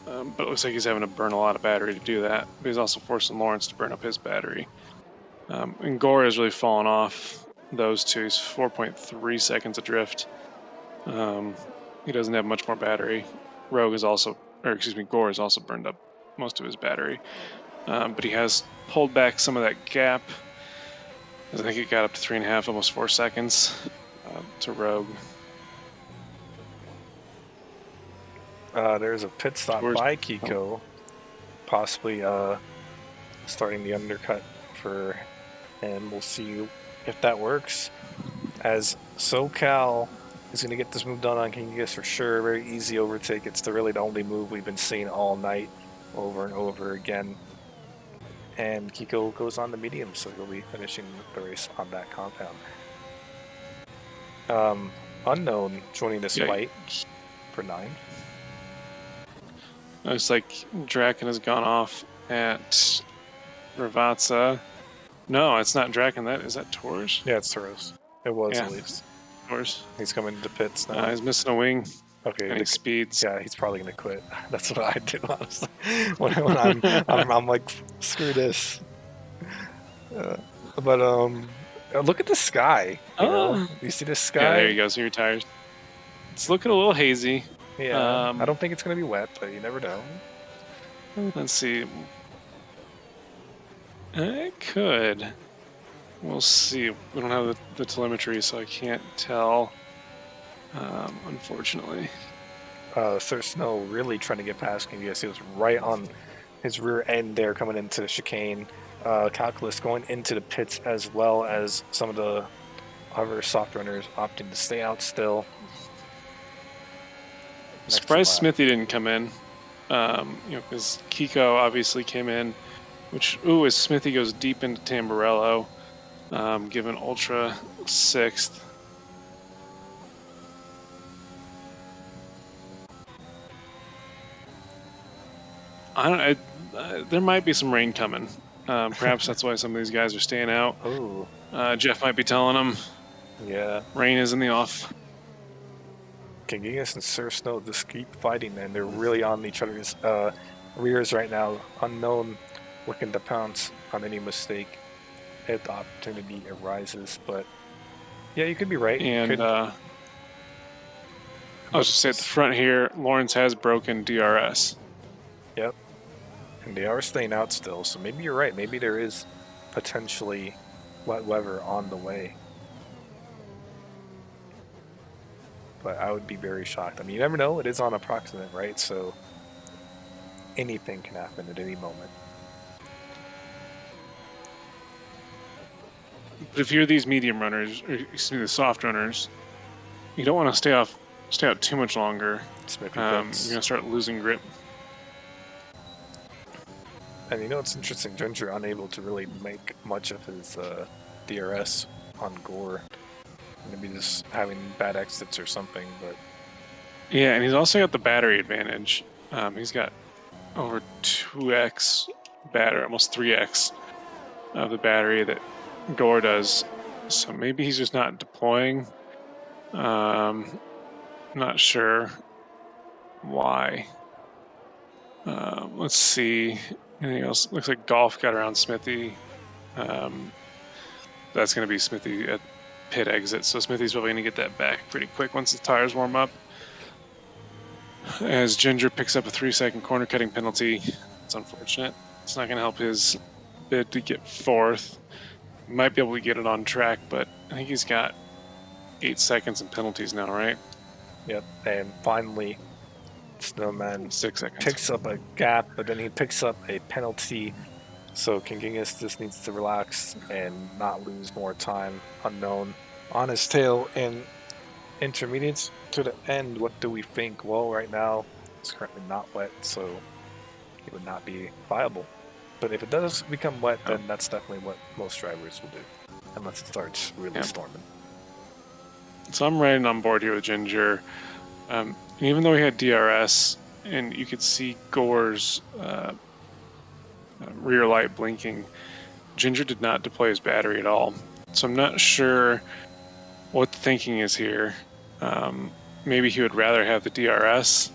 but it looks like he's having to burn a lot of battery to do that. But he's also forcing Lawrence to burn up his battery. And Gore has really fallen off those two. He's 4.3 seconds adrift. He doesn't have much more battery. Gore has also burned up most of his battery. But he has pulled back some of that gap. I think it got up to 3.5, almost 4 seconds to Rogue. There's a pit stop by Kiko, possibly starting the undercut and we'll see if that works. As SoCal is going to get this move done on King Gigas for sure. Very easy overtake. It's really the only move we've been seeing all night, over and over again. And Kiko goes on the medium, so he'll be finishing the race on that compound. Unknown joining this fight for 9. Looks like Draken has gone off at Ravazza. No, it's not Draken. Is that Tors? Yeah, it's Toros. It was at least. Tors. He's coming to pits now. He's missing a wing. Okay, and he speeds. Yeah, he's probably gonna quit. That's what I do, honestly. when I'm like, screw this. But look at the sky. You know? You see the sky? Yeah, there you go. So your tires. It's looking a little hazy. Yeah, I don't think it's gonna be wet, but you never know. Let's see. It could. We'll see. We don't have the telemetry, so I can't tell. Unfortunately. Sir Snow really trying to get past King Gigas. He was right on his rear end there coming into the chicane. Calculus going into the pits as well as some of the other soft runners opting to stay out still. Surprised Smithy didn't come in. Because Kiko obviously came in. As Smithy goes deep into Tamburello, given Ultra 6th. There might be some rain coming. Perhaps that's why some of these guys are staying out. Oh. Jeff might be telling them. Yeah. Rain is in the off. King Gigas and Sir Snow just keep fighting, man. They're really on each other's rears right now. Unknown looking to pounce on any mistake if the opportunity arises. But yeah, you could be right. And I was just saying at the front here, Lawrence has broken DRS. Yep. And they are staying out still, so maybe you're right. Maybe there is potentially wet weather on the way. But I would be very shocked. I mean, you never know. It is on approximate, right? So anything can happen at any moment. But if you're these medium runners, or excuse me, the soft runners, you don't want to stay out too much longer. You're going to start losing grip. And you know it's interesting, Ginger unable to really make much of his DRS on Gore. Maybe just having bad exits or something, but... Yeah, and he's also got the battery advantage. He's got over 2x battery, almost 3x of the battery that Gore does. So maybe he's just not deploying. Not sure why. Let's see. Anything else? Looks like Golf got around Smithy. That's going to be Smithy at pit exit. So Smithy's probably going to get that back pretty quick once the tires warm up. As Ginger picks up a 3-second corner cutting penalty. It's unfortunate. It's not going to help his bid to get 4th. Might be able to get it on track, but I think he's got 8 seconds in penalties now, right? Yep. And finally, Snowman 6 seconds. Picks up a gap, but then he picks up a penalty. So King Gigas just needs to relax and not lose more time. Unknown on his tail in intermediates to the end. What do we think? Well, right now it's currently not wet, so it would not be viable. But if it does become wet, then that's definitely what most drivers will do, unless it starts really storming. So I'm riding on board here with Ginger. Even though he had DRS, and you could see Gore's rear light blinking, Ginger did not deploy his battery at all. So I'm not sure what the thinking is here. Maybe he would rather have the DRS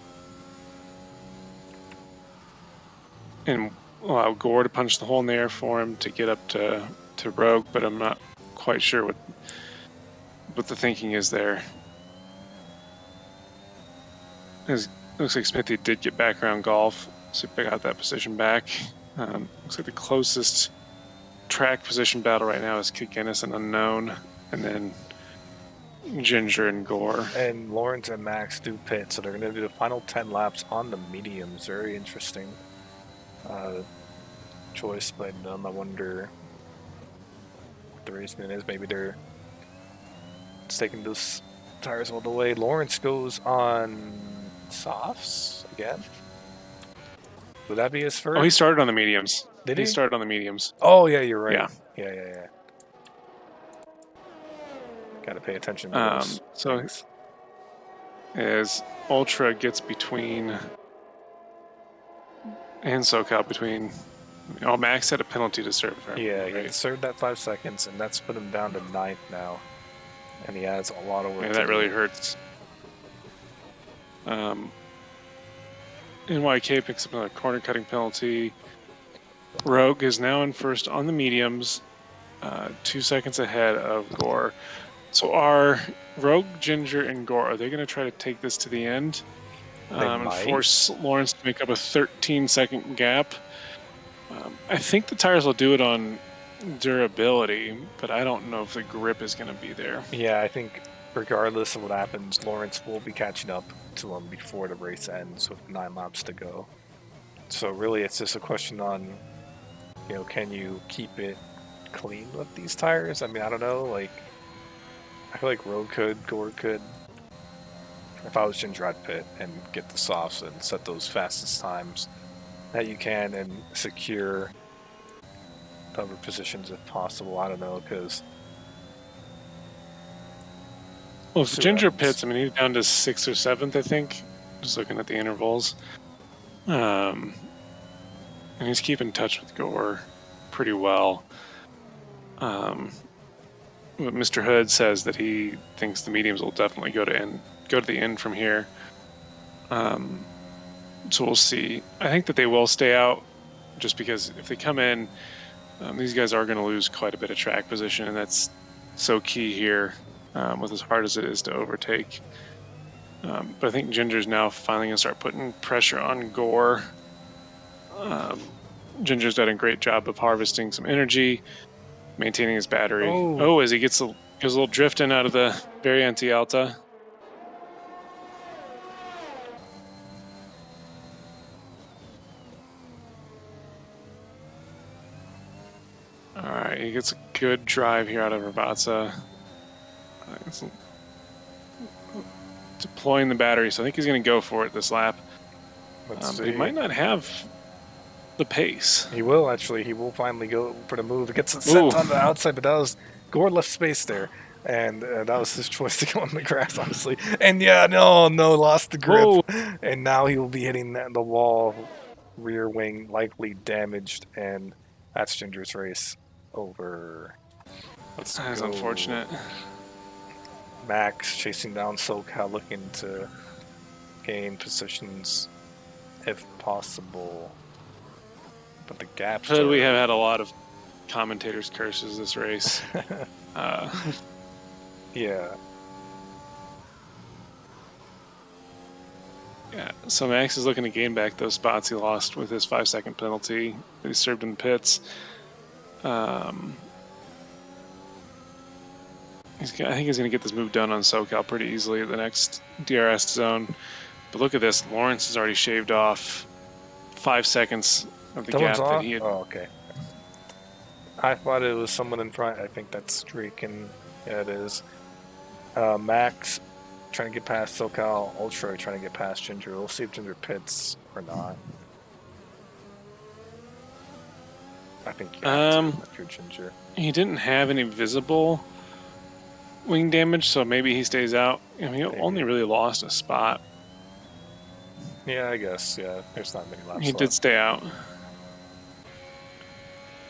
and allow Gore to punch the hole in the air for him to get up to Rogue, but I'm not quite sure what the thinking is there. Looks like Smithy did get background golf, so he got that position back. Looks like the closest track position battle right now is Kid Guinness and Unknown, and then Ginger and Gore. And Lawrence and Max do pit, so they're going to do the final 10 laps on the mediums. Very interesting choice by them. I wonder what the reason is. Maybe they're taking those tires all the way. Lawrence goes on softs again. Would that be his first? Oh, he started on the mediums. Did he? He started on the mediums. Oh, yeah, you're right. Yeah. Gotta pay attention to those so things. As Ultra gets between and SoCal between. Oh, Max had a penalty to serve. Yeah, he served that 5 seconds, and that's put him down to 9th now. And he has a lot of work. Yeah, that really hurts. NYK picks up another corner cutting penalty. Rogue is now in first on the mediums, 2 seconds ahead of Gore. So are Rogue, Ginger, and Gore, are they going to try to take this to the end and force Lawrence to make up a 13-second gap? I think the tires will do it on durability, but I don't know if the grip is going to be there. Yeah, I think regardless of what happens, Lawrence will be catching up to him before the race ends with 9 laps to go. So really, it's just a question on, can you keep it clean with these tires? I mean, I don't know. Like, I feel like Rogue could, Gore could. If I was Ginger, I'd pit and get the softs and set those fastest times that you can and secure other positions if possible. I don't know, because... Well, if Ginger pits, I mean, he's down to 6th or 7th, I think, just looking at the intervals. And he's keeping touch with Gore pretty well. But Mr. Hood says that he thinks the mediums will definitely go to the end from here. So we'll see. I think that they will stay out, just because if they come in, these guys are going to lose quite a bit of track position, and that's so key here, with as hard as it is to overtake. But I think Ginger's now finally going to start putting pressure on Gore. Ginger's done a great job of harvesting some energy, maintaining his battery. Oh, as he goes a little drifting out of the Variante Alta. All right, he gets a good drive here out of Rabazza. Deploying the battery, so I think he's going to go for it this lap. But he might not have the pace. He will, actually. He will finally go for the move. It gets it sent on the outside, but that was... Gore left space there, and that was his choice to go on the grass, honestly. And no, lost the grip. Whoa. And now he will be hitting the wall, rear wing likely damaged, and that's Ginger's race over. That's unfortunate. Max chasing down SoCal, looking to gain positions if possible. But the gaps. We have had a lot of commentators' curses this race. Yeah. Yeah. So Max is looking to gain back those spots he lost with his 5-second penalty that he served in the pits. I think he's going to get this move done on SoCal pretty easily at the next DRS zone. But look at this. Lawrence has already shaved off 5 seconds of the gap that he had. Oh, okay. I thought it was someone in front. I think that's Streak, and yeah, it is. Max trying to get past SoCal. Ultra trying to get past Ginger. We'll see if Ginger pits or not. I think you have to if you're Ginger. He didn't have any visible wing damage, so maybe he stays out. I mean, he only really lost a spot. Yeah, I guess. Yeah, there's not many laps He did stay out.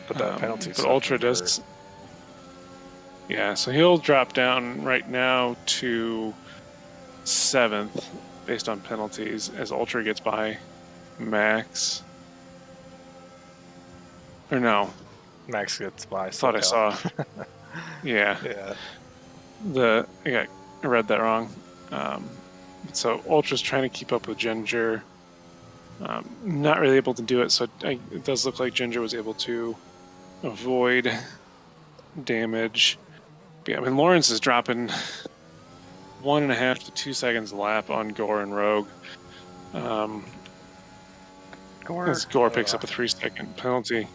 But that penalty. But Ultra does. Yeah, so he'll drop down right now to 7th based on penalties as Ultra gets by Max. Or no, Max gets by thought I SoCal. saw. Yeah, Yeah. I read that wrong. So Ultra's trying to keep up with Ginger. Not really able to do it, so it does look like Ginger was able to avoid damage. But yeah, I mean, Lawrence is dropping 1.5 to 2 seconds a lap on Gore and Rogue. Gore. As Gore picks up a 3-second penalty.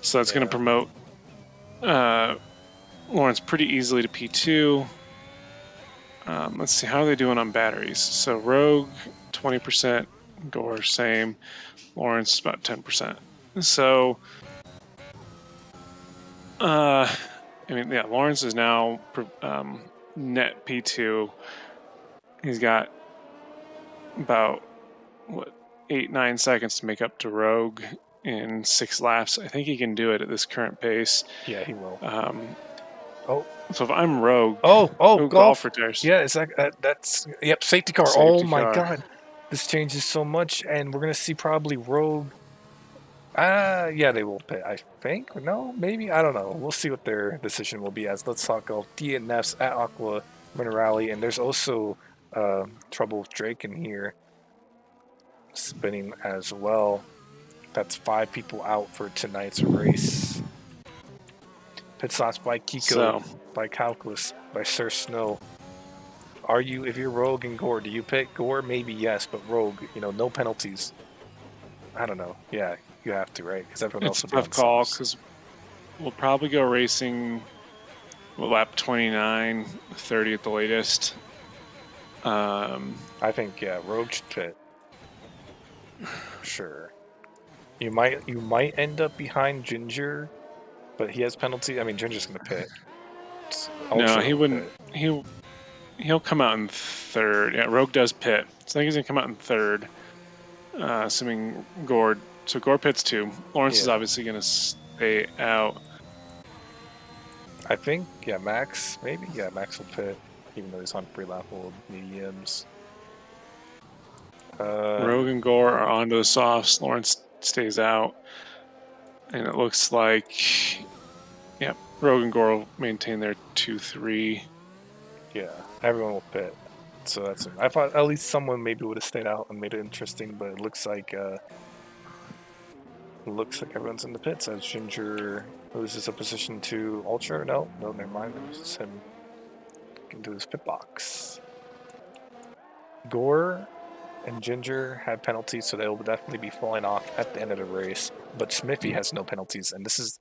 So that's going to Yeah. promote Lawrence pretty easily to P2. Let's see, how are they doing on batteries? So Rogue, 20%, Gore, same. Lawrence, about 10%. So, I mean, yeah, Lawrence is now net P2. He's got about, what, 8-9 seconds to make up to Rogue in 6 laps. I think he can do it at this current pace. Yeah, he will. So if I'm Rogue, Oh, golf golf. retires. Yeah, that's yep, safety car. Oh Safety my car. god. This changes so much, and we're gonna see probably Rogue. Yeah, they will pit, I think. No, maybe, I don't know. We'll see what their decision will be. As let's talk golf. DNFs at Aqua Minerale, and there's also trouble with Drake in here spinning as well. That's 5 people out for tonight's race. Pit stops by Kiko, So by Calculus, by Sir Snow. If you're Rogue and Gore, do you pick Gore? Maybe yes, but Rogue, no penalties. I don't know. Yeah, you have to, right? Because everyone it's else a will be tough on call softs. because we'll probably go racing lap 29, 30 at the latest. I think Rogue should pit. Sure. You might end up behind Ginger, but he has penalty. I mean, Ginger's gonna pit. no, Ultra he will wouldn't. pit. He'll come out in 3rd. Yeah, Rogue does pit. So I think he's gonna come out in 3rd, assuming Gore. So Gore pits 2. Lawrence is Yeah. obviously gonna stay out. I think Max maybe Max will pit, even though he's on free lap old mediums. Rogue and Gore are onto the softs. Lawrence stays out, and it looks like Rogue and Gore will maintain their 2-3. Yeah, everyone will pit. So that's it. I thought at least someone maybe would have stayed out and made it interesting, but it looks like everyone's in the pits as Ginger loses a position to Ultra. No, never mind. It was him into his pit box. Gore and Ginger had penalties, so they will definitely be falling off at the end of the race. But Smithy has no penalties, and this is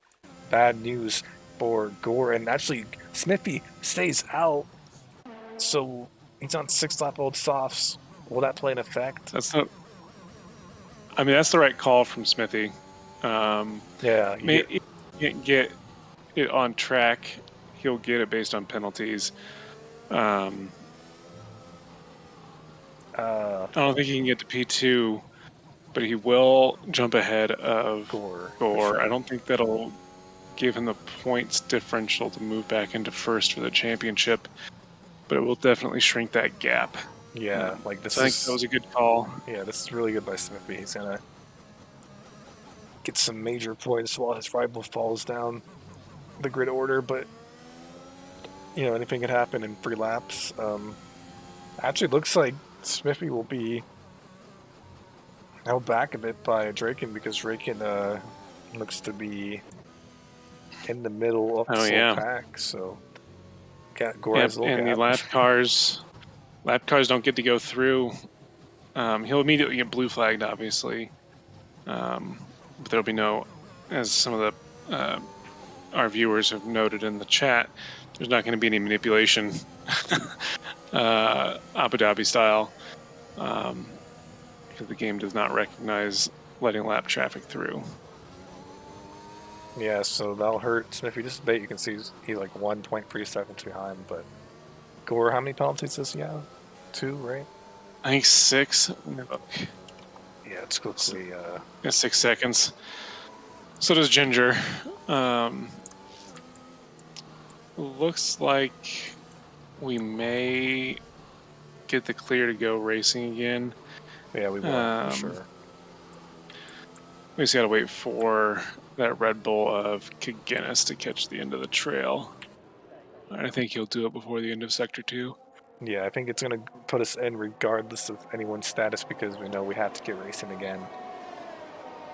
bad news for Gore. And actually, Smithy stays out, so he's on 6-lap old softs. Will that play an effect? That's not. I mean, that's the right call from Smithy. Yeah, He can't get it on track. He'll get it based on penalties. I don't think he can get to P2, but he will jump ahead of Gore. Gore. Sure. I don't think that'll give him the points differential to move back into 1st for the championship, but it will definitely shrink that gap. Yeah, I think that was a good call. Yeah, this is really good by Smithy. He's gonna get some major points while his rival falls down the grid order, but anything could happen in free laps. Actually, looks like Smithy will be held back a bit by Draken because Draken looks to be in the middle of the slow pack. So Gore's and the lap cars don't get to go through. He'll immediately get blue flagged, obviously, but there'll be no, as some of the our viewers have noted in the chat, there's not going to be any manipulation, Abu Dhabi style, because the game does not recognize letting lap traffic through. Yeah, so that'll hurt Smithy just a bit. You can see he's like 1.3 seconds behind, but Gore, how many penalties does he have? 2, right? I think 6. Yeah, it's quickly. 6 seconds. So does Ginger. looks like we may get the clear to go racing again. Yeah, we will for sure. We just gotta wait for that Red Bull of Guinness to catch the end of the trail. I think he'll do it before the end of Sector 2. Yeah, I think it's gonna put us in regardless of anyone's status because we know we have to get racing again.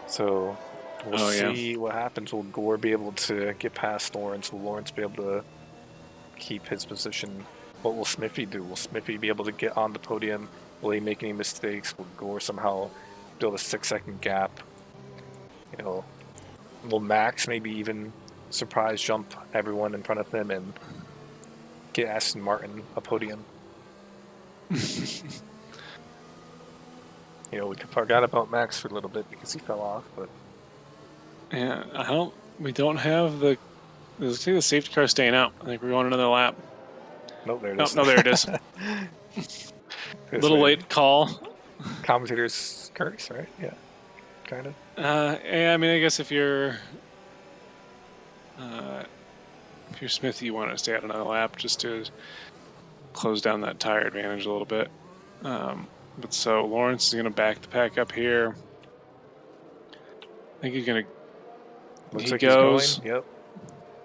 So we'll Oh, yeah. see what happens. Will Gore be able to get past Lawrence? Will Lawrence be able to keep his position? What will Smithy do? Will Smithy be able to get on the podium? Will he make any mistakes? Will Gore somehow build a 6-second gap? You know, will Max maybe even surprise jump everyone in front of him and get Aston Martin a podium? You know, we forgot about Max for a little bit because he fell off, but yeah, we don't have the, let's see the safety car staying out. I think we're going another lap. nope, there it Oh, is. no, there it is. Little late call. Commentator's curse, right? Yeah, kind of. Yeah, I mean, I guess if you're Smithy, you want to stay out another lap just to close down that tire advantage a little bit. But so Lawrence is going to back the pack up here. I think he's going to. Looks He like goes. he's going. Yep.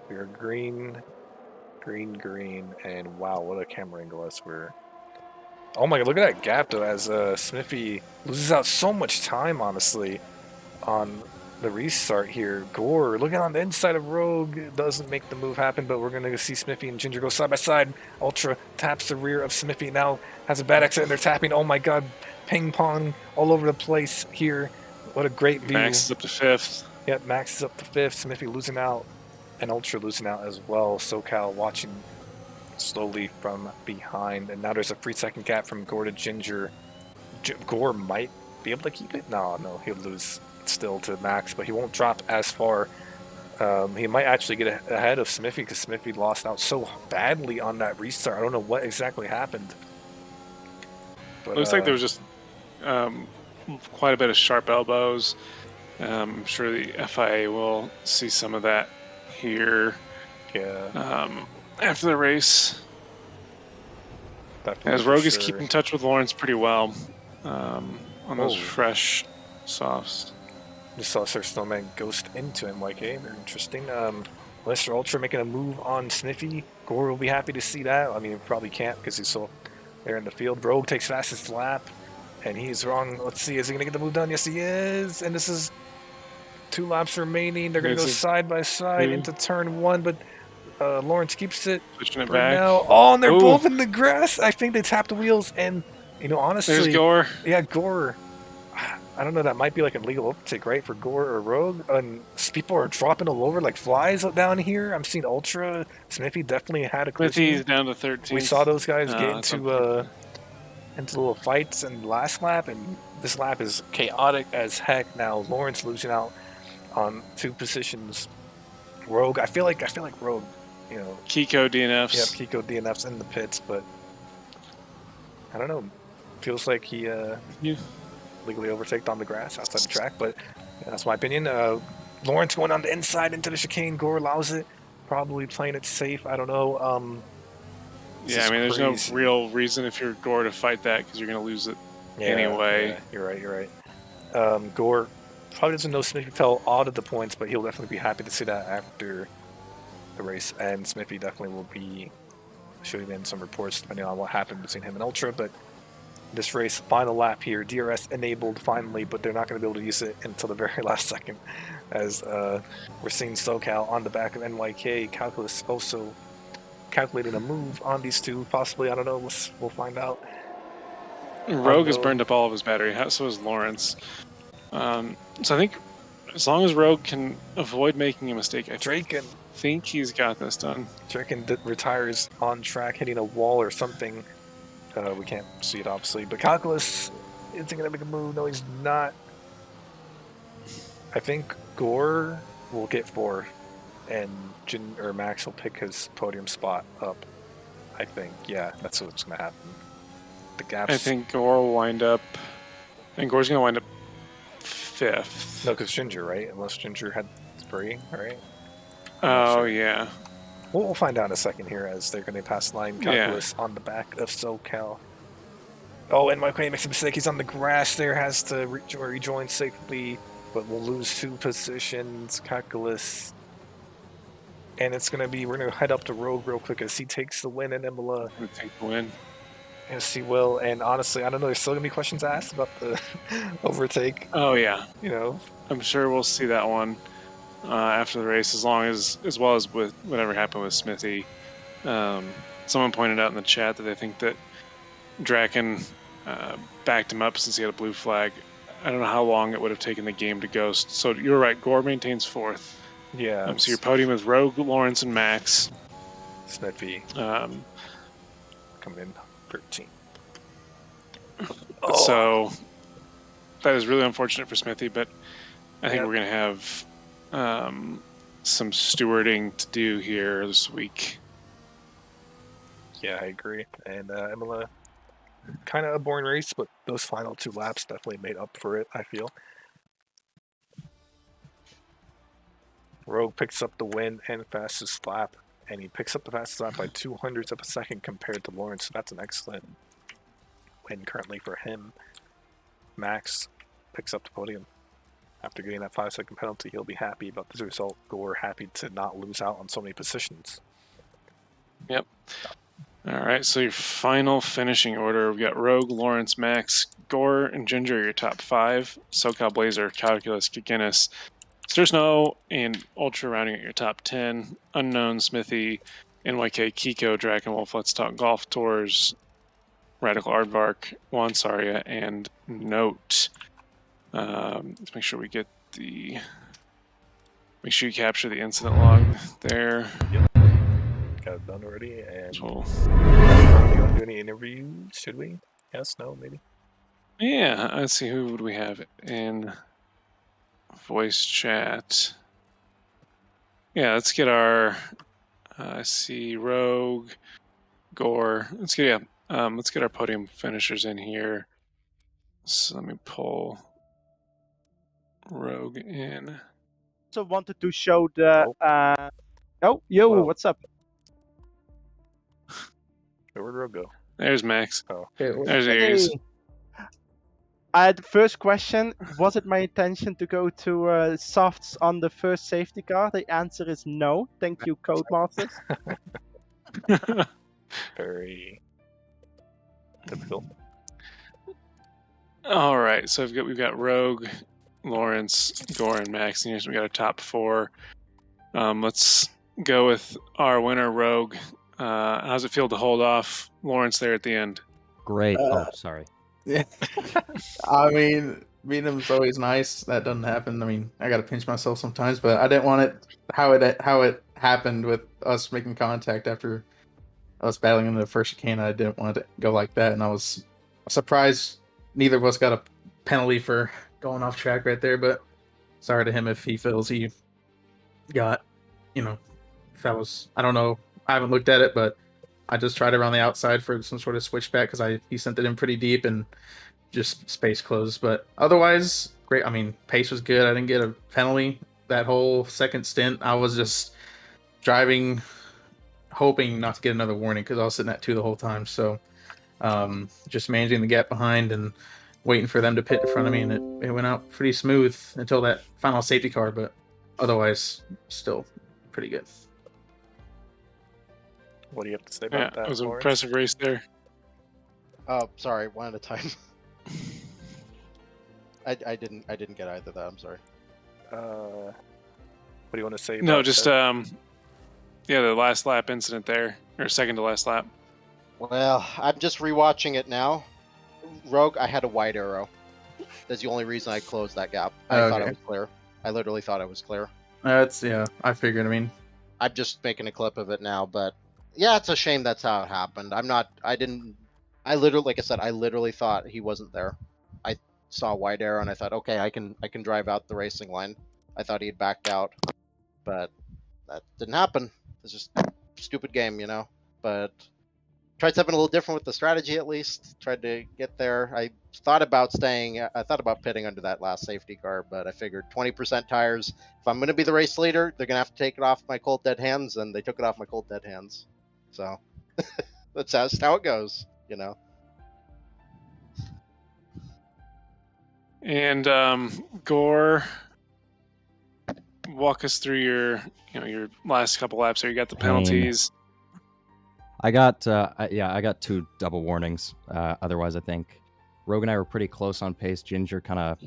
We're green, green, green, and wow, what a camera angle as we're. Oh my god, look at that gap though, as Smithy loses out so much time, honestly, on the restart here. Gore looking on the inside of Rogue doesn't make the move happen, but we're gonna see Smithy and Ginger go side by side. Ultra taps the rear of Smithy, now has a bad exit and they're tapping. Oh my god, ping pong all over the place here. What a great view. Max is up to 5th. Yep, Max is up to 5th. Smithy losing out, and Ultra losing out as well. SoCal watching slowly from behind, and now there's a 3-second gap from Gore to Ginger. Gore might be able to keep it. No, he'll lose still to Max, but he won't drop as far. He might actually get ahead of Smithy because Smithy lost out so badly on that restart. I don't know what exactly happened. But, Looks like there was just quite a bit of sharp elbows. I'm sure the FIA will see some of that here. Yeah. After the race. Definitely As Rogue is keeping in touch with Lawrence pretty well on those fresh softs. Just saw Sir Snowman ghost into MYK. Very interesting. Lester Ultra making a move on Smithy. Gore will be happy to see that. I mean, he probably can't because he's still there in the field. Rogue takes fastest lap, and he's wrong. Let's see, is he going to get the move done? Yes, he is. And this is 2 laps remaining. They're going to go side by side into turn 1, but Lawrence keeps it pushing it for back. now. Oh, and they're both in the grass. I think they tapped the wheels, and you know, honestly, there's Gore. Yeah, Gore. I don't know. That might be like a legal uptick, right, for Gore or Rogue. And people are dropping all over like flies down here. I'm seeing Ultra. Smithy definitely had a collision. Smithy's down to 13. We saw those guys get into little fights in the last lap, and this lap is chaotic as heck. Now Lawrence losing out on 2 positions. Rogue. I feel like Rogue. You know, Kiko DNFs. Yep, Kiko DNFs in the pits, but I don't know. Feels like he legally overtaked on the grass outside the track, but that's my opinion. Lawrence going on the inside into the chicane. Gore allows it, probably playing it safe. I don't know. Yeah, I mean, there's no real reason if you're Gore to fight that because you're going to lose it anyway. Yeah, you're right. Gore probably doesn't know Smithy fell out of the points, but he'll definitely be happy to see that after the race, and Smithy definitely will be shooting in some reports depending on what happened between him and Ultra. But this race, final lap here, DRS enabled finally, but they're not going to be able to use it until the very last second, as we're seeing SoCal on the back of NYK. Calculus also calculating a move on these two, possibly. I don't know. We'll find out. Rogue has burned up all of his battery. So has Lawrence. So I think as long as Rogue can avoid making a mistake, I think he's got this done. Draken retires on track, hitting a wall or something. We can't see it, obviously. But Calculus isn't going to make a move. No, he's not. I think Gore will get 4, and Max will pick his podium spot up. I think, yeah, that's what's going to happen. The gaps. I think Gore will wind up. I think Gore's going to wind up 5th. No, because Ginger, right? Unless Ginger had 3, right? Oh, yeah. We'll find out in a second here as they're going to pass line Yeah. calculus on the back of SoCal. Oh, and Mike Wayne makes a mistake. He's on the grass there, has to rejoin safely, but we'll lose 2 positions. Calculus. And it's going to be, we're going to head up to Rogue real quick as he takes the win in Imola. Gonna take the win. Yes, he will. And honestly, I don't know, there's still going to be questions asked about the overtake. Oh yeah, You know, I'm sure we'll see that one after the race, as well as with whatever happened with Smithy. Someone pointed out in the chat that they think that Draken backed him up since he had a blue flag. I don't know how long it would have taken the game to ghost. So you're right. Gore maintains 4th. yeah. So your podium is Rogue, Lawrence, and Max. Smithy Um, coming in 13. So that is really unfortunate for Smithy, but I think Yep. we're going to have some stewarding to do here this week. Yeah, I agree. And Imola, kind of a boring race, but those final 2 laps definitely made up for it, I feel. Rogue picks up the win and fastest lap, and he picks up the fastest lap by 200ths of a second compared to Lawrence, so that's an excellent win currently for him. Max picks up the podium. After getting that 5-second penalty, he'll be happy about this result. Gore happy to not lose out on so many positions. Yep. All right, so your final finishing order, we've got Rogue, Lawrence, Max, Gore, and Ginger, your top 5. SoCal Blazer, Calculus, Guinness, Stir Snow, and Ultra rounding at your top 10. Unknown, Smithy, NYK, Kiko, Dragon Wolf, Let's Talk Golf Tours, Radical Aardvark, Juan Saria, and Note. Let's make sure we get the... Make sure you capture the incident log there. Yep. Got it done already. And Cool. you want to do any interviews? Should we? Yes, no, maybe? Yeah, let's see, who would we have in voice chat? Yeah, let's get our, I see Rogue, Gore. Let's get our podium finishers in here. So let me pull Rogue in. Also wanted to show the. Whoa. What's up? Where'd Rogue go? There's Max. Oh. There's your ears. The first question, was it my intention to go to softs on the first safety car? The answer is no. Thank you, Codemasters. Very typical. All right, so we've got Rogue, Lawrence, Gore, and Max. And we got our top 4. Let's go with our winner, Rogue. How's it feel to hold off Lawrence there at the end? Great. Sorry. Yeah. I mean, beating him's always nice. That doesn't happen. I mean, I gotta pinch myself sometimes, but I didn't want it how it happened with us making contact after us battling in the first chicane. I didn't want it to go like that, and I was surprised neither of us got a penalty for going off track right there. But sorry to him if he feels he got, if that was, I don't know. I haven't looked at it, but I just tried around the outside for some sort of switchback because he sent it in pretty deep and just space closed. But otherwise, great. I mean, pace was good. I didn't get a penalty that whole second stint. I was just driving, hoping not to get another warning because I was sitting at 2 the whole time. So just managing the gap behind and waiting for them to pit in front of me, and it went out pretty smooth until that final safety car. But otherwise, still pretty good. What do you have to say about that? It was an Lawrence? impressive race there. Oh, sorry, one at a time. I didn't get either of that. I'm sorry. What do you want to say about No, just that? the last lap incident there, or second to last lap. Well, I'm just rewatching it now. Rogue, I had a wide arrow. That's the only reason I closed that gap. I thought it was clear. I literally thought it was clear. I figured. I mean, I'm just making a clip of it now, but yeah, it's a shame that's how it happened. I literally, like I said, I literally thought he wasn't there. I saw a wide arrow and I thought, okay, I can drive out the racing line. I thought he had backed out, but that didn't happen. It's just a stupid game, But tried something a little different with the strategy. At least tried to get there. I thought about pitting under that last safety car, but I figured 20% tires. If I'm going to be the race leader, they're going to have to take it off my cold dead hands, and they took it off my cold dead hands. So that's how it goes, you know. And Gore, walk us through your last couple laps there. You got the penalties. I got I got 2 double warnings. Otherwise, I think Rogue and I were pretty close on pace. Ginger kind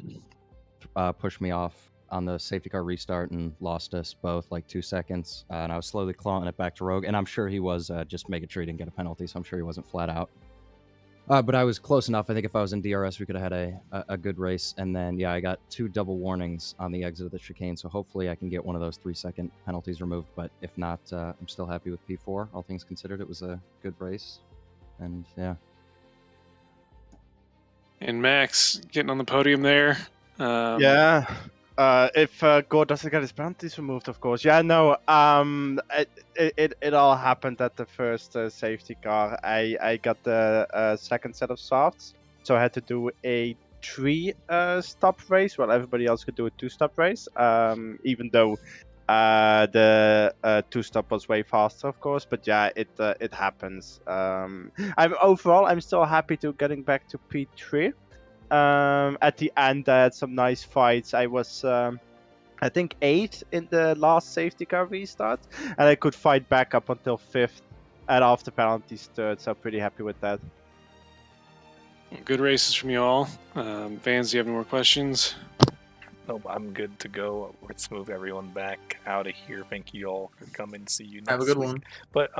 of pushed me off on the safety car restart and lost us both like 2 seconds. And I was slowly clawing it back to Rogue, and I'm sure he was just making sure he didn't get a penalty, so I'm sure he wasn't flat out. But I was close enough. I think if I was in DRS, we could have had a good race. And then, yeah, I got 2 double warnings on the exit of the chicane. So hopefully I can get one of those 3-second penalties removed. But if not, I'm still happy with P4. All things considered, it was a good race. And, yeah. And Max getting on the podium there. Yeah. If Gore doesn't get his penalties removed, of course. Yeah, no. It all happened at the first safety car. I got the second set of softs, so I had to do a 3-stop race, while everybody else could do a 2-stop race. Even though the 2-stop was way faster, of course. But yeah, it happens. I'm still happy to getting back to P3. At the end, I had some nice fights. I was, I think, 8th in the last safety car restart, and I could fight back up until 5th, and after penalties 3rd. So pretty happy with that. Good races from you all. Vans, do you have any more questions? Nope, I'm good to go. Let's move everyone back out of here. Thank you all for coming. See you next Have a good week. one. But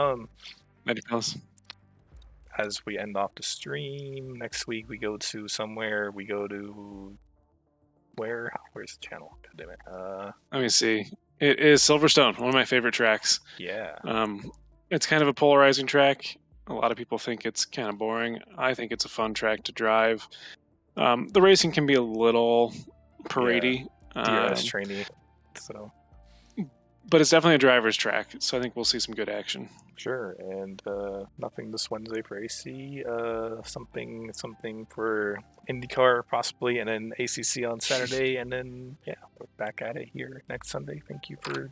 as we end off the stream, next week we go to somewhere. We go to where's the channel? God damn it. Let me see. It is Silverstone, one of my favorite tracks. Yeah. It's kind of a polarizing track. A lot of people think it's kind of boring. I think it's a fun track to drive. The racing can be a little parady. DRS trainee. So. But it's definitely a driver's track, so I think we'll see some good action. Sure, and nothing this Wednesday for AC. Something for IndyCar possibly, and then ACC on Saturday, and then yeah, we're back at it here next Sunday. Thank you for